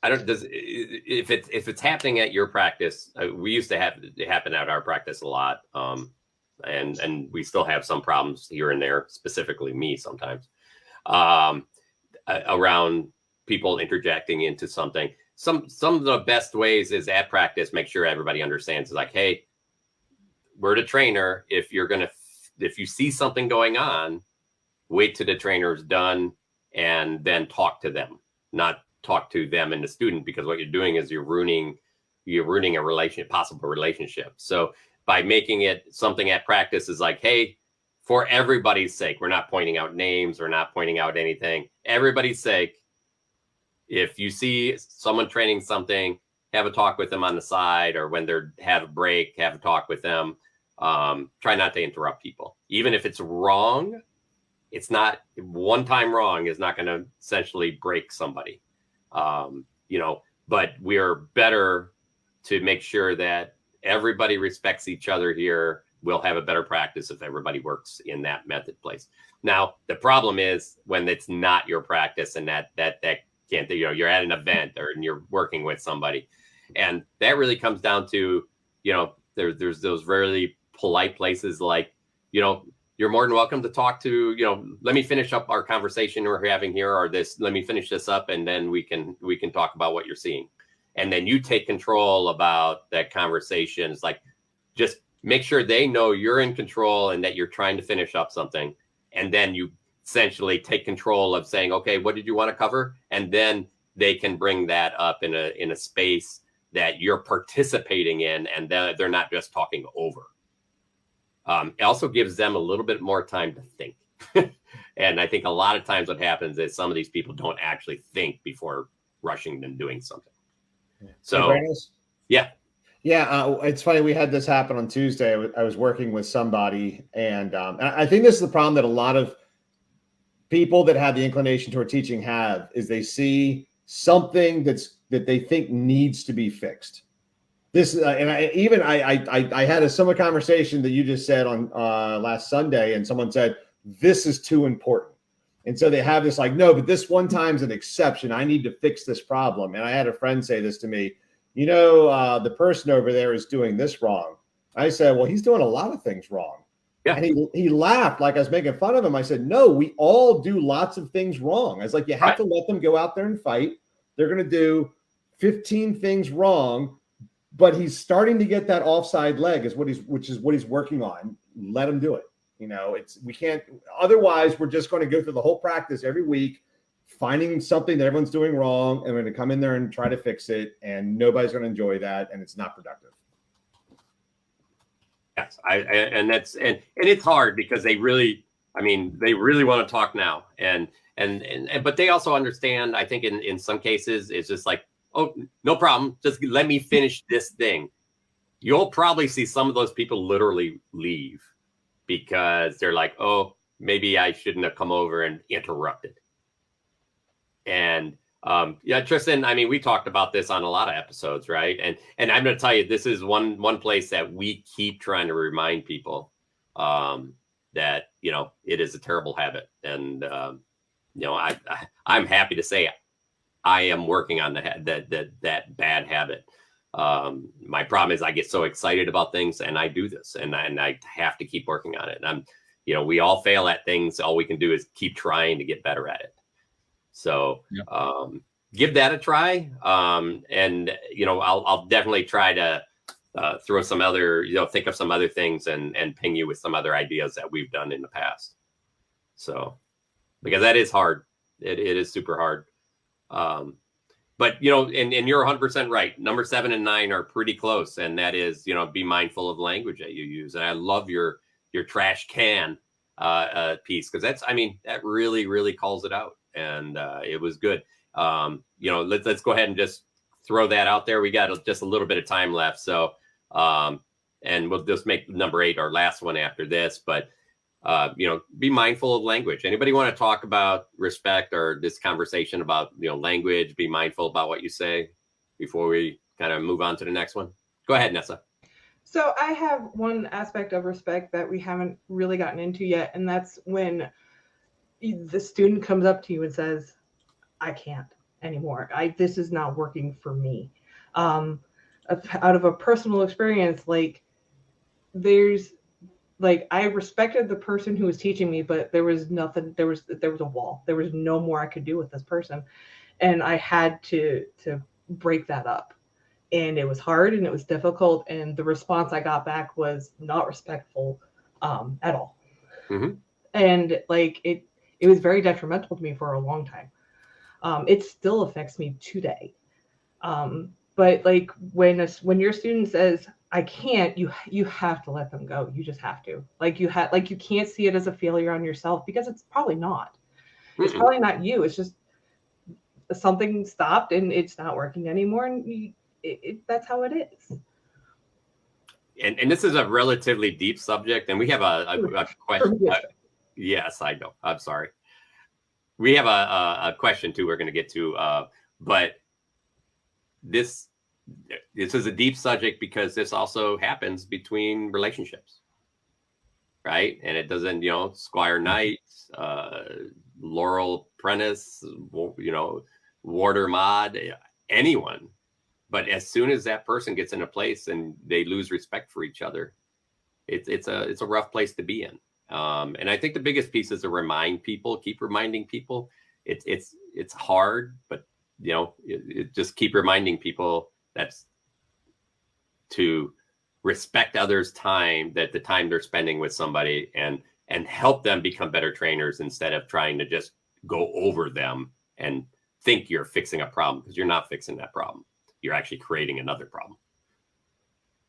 if it's happening at your practice, we used to have it happen at our practice a lot. And we still have some problems here and there, specifically me sometimes, around people interjecting into something. Some of the best ways is at practice, make sure everybody understands, is like, hey, we're the trainer. If you see something going on, wait till the trainer's done and then talk to them, not talk to them and the student, because what you're doing is you're ruining a possible relationship. So by making it something at practice is like, hey, for everybody's sake, we're not pointing out names, we're not pointing out anything. Everybody's sake, if you see someone training something, have a talk with them on the side, or when they're have a break, have a talk with them. Try not to interrupt people. Even if it's wrong, it's not one time wrong is not going to essentially break somebody. But we are better to make sure that everybody respects each other here. We'll have a better practice if everybody works in that method place. Now, the problem is when it's not your practice and that can't, you're at an event or and you're working with somebody. And that really comes down to, there's those really polite places like, you're more than welcome to talk to, let me finish up our conversation we're having here, or let me finish this up, and then we can talk about what you're seeing. And then you take control about that conversation. It's like, just make sure they know you're in control and that you're trying to finish up something. And then you essentially take control of saying, okay, what did you want to cover? And then they can bring that up in a space that you're participating in, and they're not just talking over. It also gives them a little bit more time to think. And I think a lot of times what happens is some of these people don't actually think before rushing and doing something. So, yeah. It's funny. We had this happen on Tuesday. I was working with somebody, and I think this is the problem that a lot of people that have the inclination toward teaching have, is they see something that's that they think needs to be fixed. This and I had a similar conversation that you just said on last Sunday, and someone said this is too important, and so they have this like, no, but this one time's an exception. I need to fix this problem. And I had a friend say this to me, the person over there is doing this wrong. I said, well, he's doing a lot of things wrong. Yeah. And he laughed like I was making fun of him. I said, no, we all do lots of things wrong. I was like, you have to let them go out there and fight. They're going to do 15 things wrong. But he's starting to get that offside leg which is what he's working on. Let him do it. We can't, otherwise we're just going to go through the whole practice every week, finding something that everyone's doing wrong, and we're going to come in there and try to fix it, and nobody's going to enjoy that, and it's not productive. Yes, and it's hard because they really want to talk now, and but they also understand. I think in some cases it's just like, oh, no problem. Just let me finish this thing. You'll probably see some of those people literally leave because they're like, oh, maybe I shouldn't have come over and interrupted. And yeah, Tristan, we talked about this on a lot of episodes, right? And I'm going to tell you, this is one place that we keep trying to remind people that, it is a terrible habit. And, I'm happy to say I am working on that bad habit. My problem is I get so excited about things, and I do this, and I have to keep working on it. And we all fail at things. All we can do is keep trying to get better at it. So give that a try. And I'll definitely try to throw some other, think of some other things and ping you with some other ideas that we've done in the past. So, because that is hard. It is super hard. But, and you're 100% right. Number 7 and 9 are pretty close. And that is, be mindful of language that you use. And I love your trash can piece, because that really, really calls it out. And it was good. Let's go ahead and just throw that out there. We got just a little bit of time left. So, and we'll just make number 8 our last one after this. But, be mindful of language. Anybody want to talk about respect or this conversation about, language? Be mindful about what you say before we kind of move on to the next one. Go ahead, Nessa. So I have one aspect of respect that we haven't really gotten into yet, and that's when the student comes up to you and says, I can't anymore. This is not working for me. Out of a personal experience, I respected the person who was teaching me, but there was nothing, there was a wall. There was no more I could do with this person. And I had to break that up. And it was hard and it was difficult. And the response I got back was not respectful at all. Mm-hmm. And it was very detrimental to me for a long time. It still affects me today. But when your student says, I can't, you have to let them go. You just have to. You can't see it as a failure on yourself, because it's probably not. Mm-mm. It's probably not you. It's just something stopped and it's not working anymore. And that's how it is. And this is a relatively deep subject, and we have a question. Yes, I know. I'm sorry. We have a question too we're going to get to, but this is a deep subject because this also happens between relationships, right? And it doesn't, Squire Knight, Laurel Prentice, Warder Mod, anyone. But as soon as that person gets in a place and they lose respect for each other, it's a rough place to be in. And I think the biggest piece is to keep reminding people. It's hard, but just keep reminding people that's to respect others' time, that the time they're spending with somebody, and help them become better trainers instead of trying to just go over them and think you're fixing a problem, because you're not fixing that problem. You're actually creating another problem.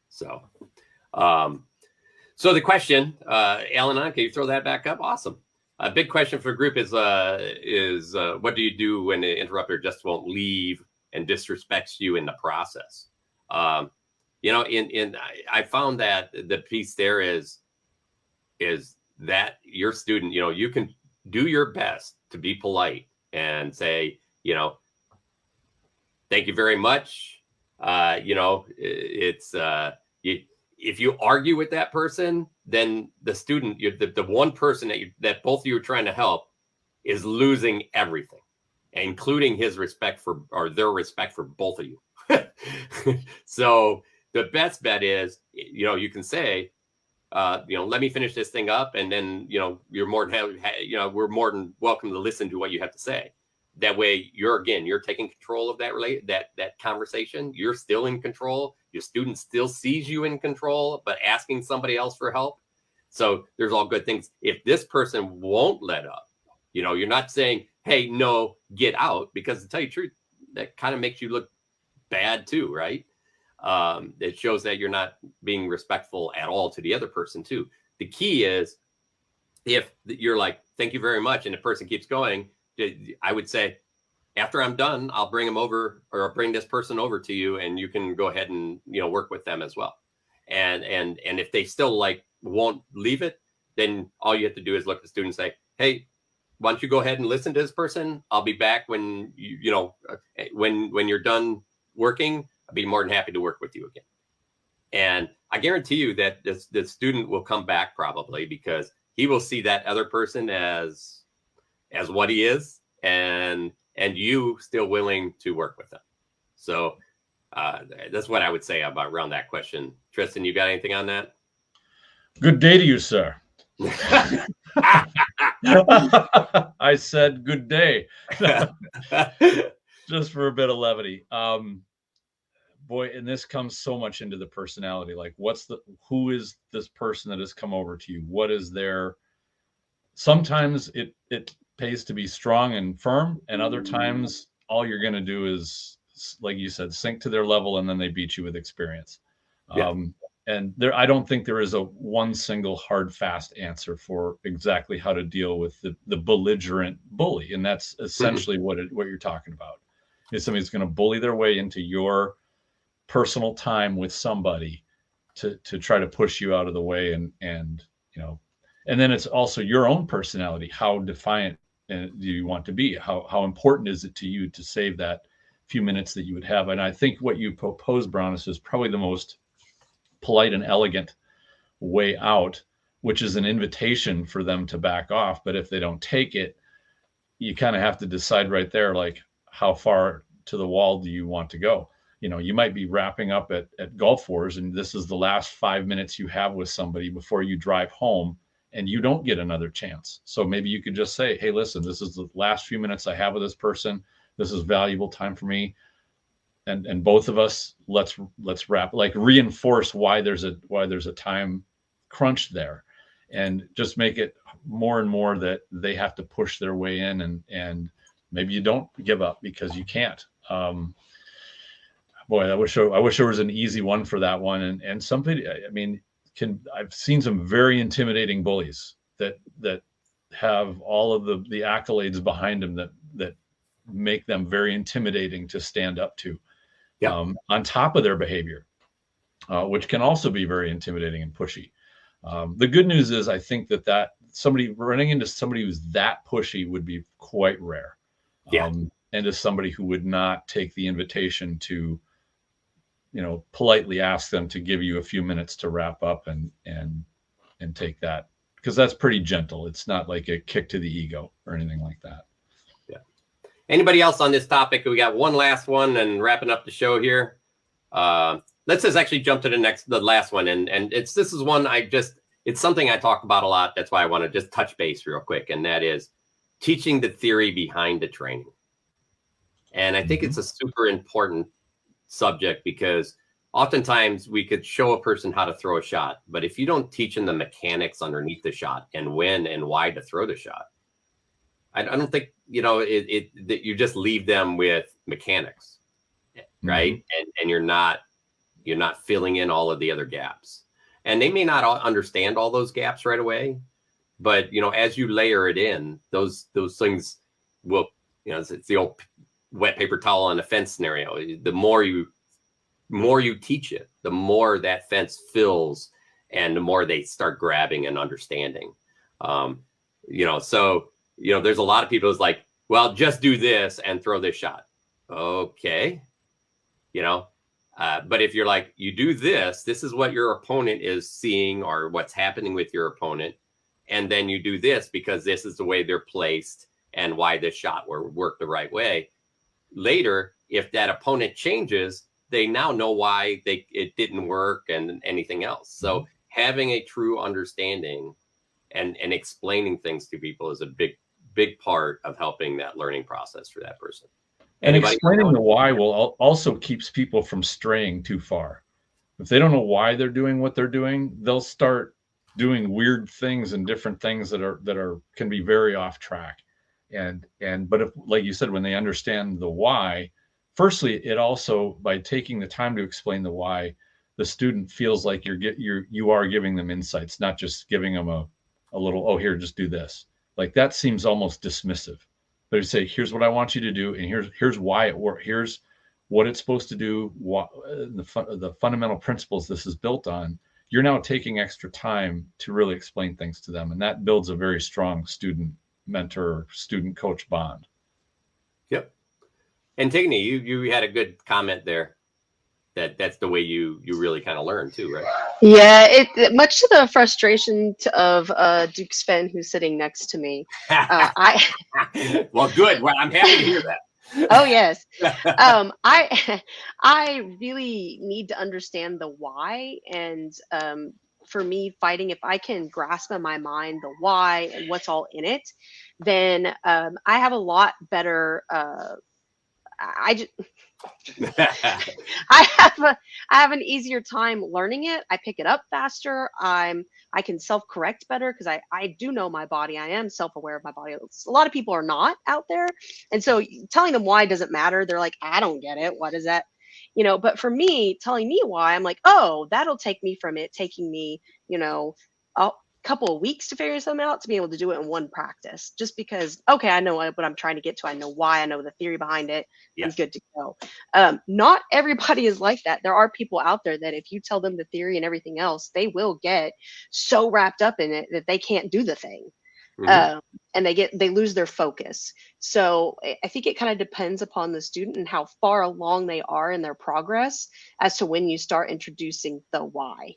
So, so the question, Ailgheanan, can you throw that back up? Awesome. A big question for the group is what do you do when the interrupter just won't leave and disrespects you in the process? I found that the piece there is that your student, you can do your best to be polite and say, thank you very much. It's if you argue with that person, then the student, the one person that both of you are trying to help is losing everything, including his respect for, or their respect for both of you. So the best bet is, you can say, let me finish this thing up, and then, you're more than we're more than welcome to listen to what you have to say. That way, you're taking control of that conversation. You're still in control. Your student still sees you in control, but asking somebody else for help. So there's all good things. If this person won't let up, you're not saying, hey, no, get out, because to tell you the truth, that kind of makes you look bad too, right? It shows that you're not being respectful at all to the other person too. The key is, if you're like, thank you very much, and the person keeps going, I would say, after I'm done, I'll bring them over, or I'll bring this person over to you, and you can go ahead and work with them as well. And if they still won't leave it, then all you have to do is look at the student and say, hey, why don't you go ahead and listen to this person? I'll be back when when you're done working. I'd be more than happy to work with you again. And I guarantee you that the student will come back, probably, because he will see that other person as what he is, and you still willing to work with them. So that's what I would say around that question. Tristan, you got anything on that? Good day to you, sir. I said good day. Just for a bit of levity. Boy, and this comes so much into the personality. Like, who is this person that has come over to you? What is their, sometimes it pays to be strong and firm, and other times all you're going to do is, like you said, sink to their level, and then they beat you with experience. Yeah. And I don't think there is a one single hard, fast answer for exactly how to deal with the belligerent bully. And that's essentially what you're talking about. Is somebody's going to bully their way into your personal time with somebody to try to push you out of the way. And then it's also your own personality. How defiant do you want to be? How important is it to you to save that few minutes that you would have? And I think what you propose, Bronis, is probably the most polite and elegant way out, which is an invitation for them to back off. But if they don't take it, you kind of have to decide right there, like, how far to the wall do you want to go? You might be wrapping up at Gulf Wars, and this is the last 5 minutes you have with somebody before you drive home, and you don't get another chance. So maybe you could just say, hey, listen, this is the last few minutes I have with this person. This is valuable time for me. And both of us, let's wrap, reinforce why there's a time crunch there, and just make it more and more that they have to push their way in, and maybe you don't give up because you can't. Boy, I wish there was an easy one for that one. And somebody, I've seen some very intimidating bullies that have all of the accolades behind them that make them very intimidating to stand up to. Yeah. On top of their behavior, which can also be very intimidating and pushy. The good news is, I think that somebody running into somebody who's that pushy would be quite rare. Yeah. And as somebody who would not take the invitation to, politely ask them to give you a few minutes to wrap up and take that, because that's pretty gentle. It's not like a kick to the ego or anything like that. Anybody else on this topic? We got one last one and wrapping up the show here. Let's just actually jump to the last one. And this is one it's something I talk about a lot. That's why I want to just touch base real quick. And that is teaching the theory behind the training. And I think it's a super important subject, because oftentimes we could show a person how to throw a shot, but if you don't teach them the mechanics underneath the shot and when and why to throw the shot, I don't think, that you just leave them with mechanics, right? And you're not filling in all of the other gaps. And they may not understand all those gaps right away, but as you layer it in, those things will, it's the old wet paper towel on a fence scenario. The more you teach it, the more that fence fills, and the more they start grabbing and understanding. So there's a lot of people who's like, well, just do this and throw this shot. Okay. you know. But if you're like, you do this, this is what your opponent is seeing or what's happening with your opponent. And then you do this because this is the way they're placed and why this shot worked the right way. Later, if that opponent changes, they now know why it didn't work and anything else. So having a true understanding and explaining things to people is a big part of helping that learning process for that person. And explaining the why will also keeps people from straying too far. If they don't know why they're doing what they're doing, they'll start doing weird things and different things that can be very off track. But if, like you said, when they understand the why, firstly, it also, by taking the time to explain the why, the student feels like you are giving them insights, not just giving them a little, oh, here, just do this. Like that seems almost dismissive. But you say, here's what I want you to do, and here's why it works. Here's what it's supposed to do. The fundamental principles this is built on. You're now taking extra time to really explain things to them, and that builds a very strong student mentor, student coach bond. Yep. Antigone, you had a good comment there. That's the way you really kind of learn too, right? Yeah, it much to the frustration of Duke Sven, who's sitting next to me. Well, good. Well, I'm happy to hear that. Oh yes. I really need to understand the why, and for me, fighting, if I can grasp in my mind the why and what's all in it, then I have a lot better. I have an easier time learning it. I pick it up faster. I can self-correct better because I do know my body. I am self-aware of my body. A lot of people are not out there. And so telling them why doesn't matter. They're like, I don't get it. What is that? You know, but for me, telling me why, I'm like, oh, that'll take me from it taking me, a couple of weeks to figure something out to be able to do it in one practice, just because, okay, I know what I'm trying to get to. I know why, I know the theory behind it. Yeah. I'm good to go. Not everybody is like that. There are people out there that if you tell them the theory and everything else, they will get so wrapped up in it that they can't do the thing. Mm-hmm. And they lose their focus. So I think it kind of depends upon the student and how far along they are in their progress as to when you start introducing the why.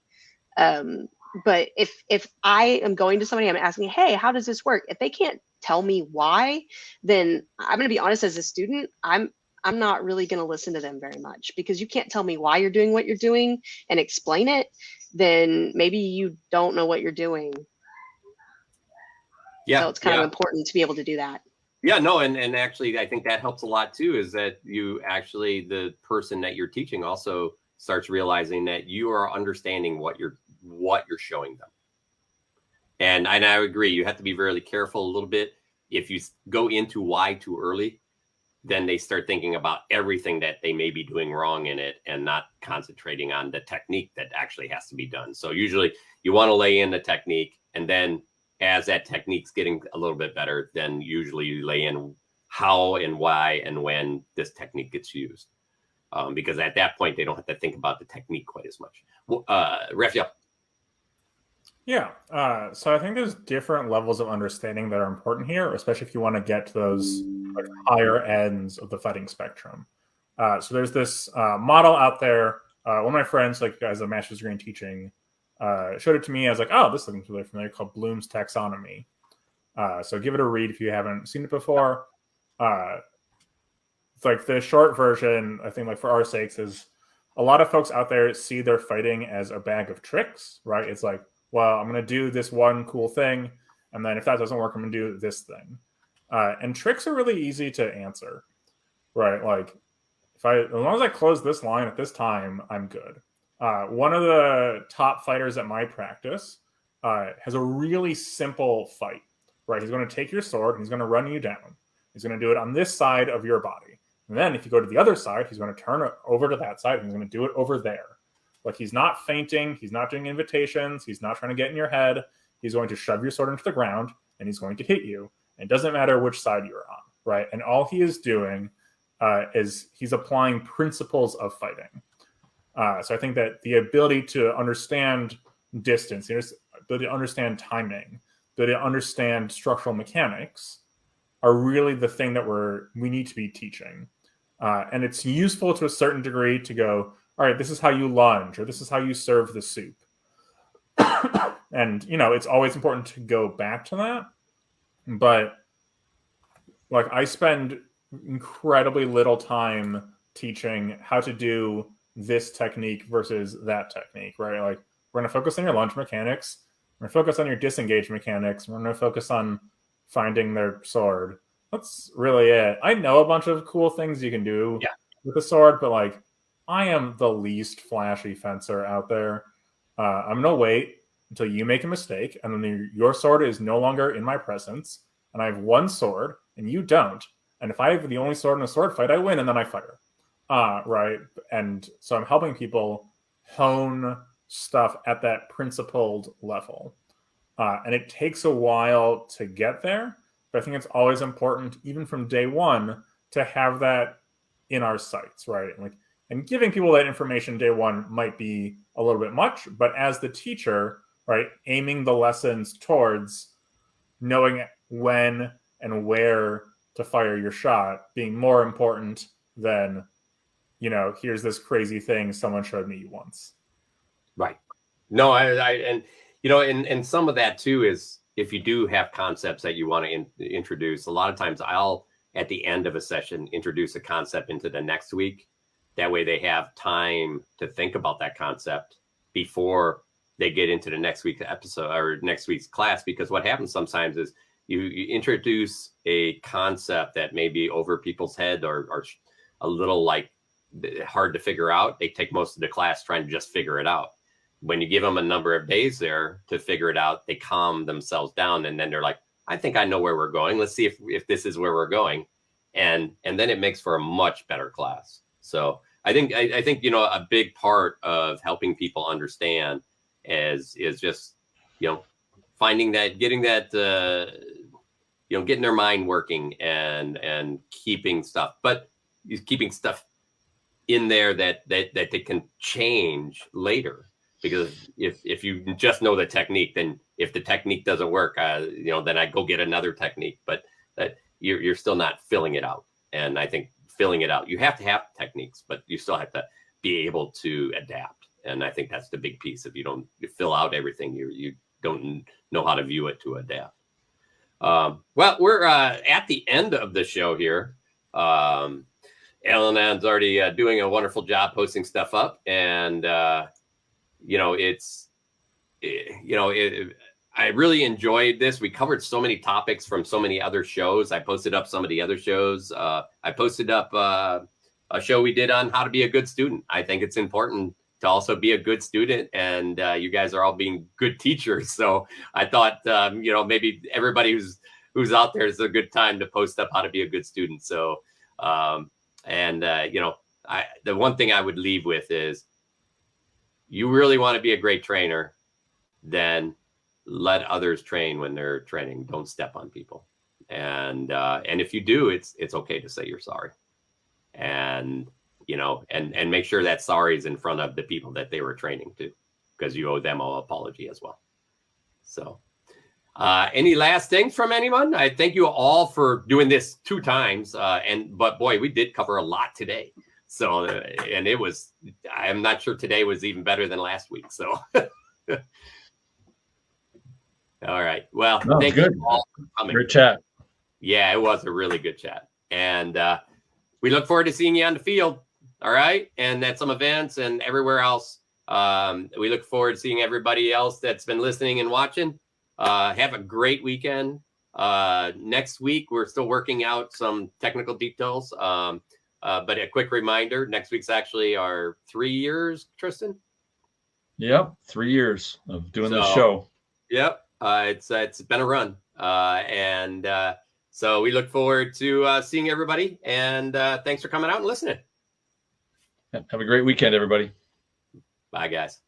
But if I am going to somebody, I'm asking, hey, how does this work? If they can't tell me why, then I'm going to be honest, as a student, I'm not really going to listen to them very much, because you can't tell me why you're doing what you're doing and explain it. Then maybe you don't know what you're doing. Yeah. So it's kind of important to be able to do that. Yeah, no, and actually, I think that helps a lot too, is that the person that you're teaching also starts realizing that you are understanding what you're showing them. And I agree, you have to be very careful a little bit. If you go into why too early, then they start thinking about everything that they may be doing wrong in it and not concentrating on the technique that actually has to be done. So usually you want to lay in the technique, and then as that technique's getting a little bit better, then usually you lay in how and why and when this technique gets used. Because at that point, they don't have to think about the technique quite as much. Raphael. Yeah. So I think there's different levels of understanding that are important here, especially if you want to get to those higher ends of the fighting spectrum. So there's this model out there. One of my friends, as a master's degree in teaching, showed it to me. I was like, oh, this looks really familiar, called Bloom's taxonomy. So give it a read if you haven't seen it before. It's like the short version, I think, for our sakes, is a lot of folks out there see their fighting as a bag of tricks, right? It's like, well, I'm going to do this one cool thing, and then if that doesn't work, I'm going to do this thing. And tricks are really easy to answer, right? Like, as long as I close this line at this time, I'm good. One of the top fighters at my practice has a really simple fight, right? He's going to take your sword and he's going to run you down. He's going to do it on this side of your body. And then if you go to the other side, he's going to turn it over to that side and he's going to do it over there. Like, he's not feinting. He's not doing invitations. He's not trying to get in your head. He's going to shove your sword into the ground and he's going to hit you. It doesn't matter which side you're on, right? And all he is doing is he's applying principles of fighting. So I think that the ability to understand distance, the ability to understand timing, the ability to understand structural mechanics are really the thing that we need to be teaching. And it's useful to a certain degree to go, all right, this is how you lunge, or this is how you serve the soup. And, it's always important to go back to that. But, like, I spend incredibly little time teaching how to do this technique versus that technique, right? Like, we're going to focus on your lunge mechanics. We're going to focus on your disengage mechanics. We're going to focus on finding their sword. That's really it. I know a bunch of cool things you can do with a sword, but, like, I am the least flashy fencer out there. I'm going to wait until you make a mistake, and then your sword is no longer in my presence, and I have one sword, and you don't. And if I have the only sword in a sword fight, I win, and then I fire. Right? And so I'm helping people hone stuff at that principled level. And it takes a while to get there, but I think it's always important, even from day one, to have that in our sights, right? And giving people that information day one might be a little bit much, but as the teacher, right, aiming the lessons towards knowing when and where to fire your shot being more important than, here's this crazy thing someone showed me once. Right. No, and some of that too is if you do have concepts that you want to introduce, a lot of times I'll, at the end of a session, introduce a concept into the next week. That way they have time to think about that concept before they get into the next week's episode or next week's class. Because what happens sometimes is you introduce a concept that may be over people's head or a little like hard to figure out. They take most of the class trying to just figure it out. When you give them a number of days there to figure it out, they calm themselves down, and then they're like, I think I know where we're going. Let's see if this is where we're going. And then it makes for a much better class. So I think a big part of helping people understand is just, finding that, getting that, getting their mind working and keeping stuff in there that they can change later. Because if you just know the technique, then if the technique doesn't work, then I go get another technique. But that you're still not filling it out. And I think filling it out, you have to have techniques, but you still have to be able to adapt. And I think that's the big piece. If you fill out everything, you don't know how to view it to adapt. Well, we're at the end of the show here. Ailgheanan's already doing a wonderful job posting stuff up, and I really enjoyed this. We covered so many topics from so many other shows. I posted up some of the other shows. I posted up a show we did on how to be a good student. I think it's important to also be a good student, and you guys are all being good teachers. So I thought, maybe everybody who's out there is a good time to post up how to be a good student. So, the one thing I would leave with is, you really want to be a great trainer, then let others train when they're training. Don't step on people. And if you do, it's okay to say you're sorry. And make sure that sorry is in front of the people that they were training to, because you owe them an apology as well. So any last things from anyone? I thank you all for doing this 2 times. But boy, we did cover a lot today. So, and I'm not sure today was even better than last week. So, all right. Well, thank you all for coming. Great chat. Yeah, it was a really good chat. And we look forward to seeing you on the field. All right. And at some events and everywhere else. We look forward to seeing everybody else that's been listening and watching. Have a great weekend. Next week, we're still working out some technical details. But a quick reminder, next week's actually our 3 years, Tristan. Yep, 3 years of doing this show. Yep, it's been a run, so we look forward to seeing everybody. And thanks for coming out and listening. Have a great weekend, everybody. Bye, guys.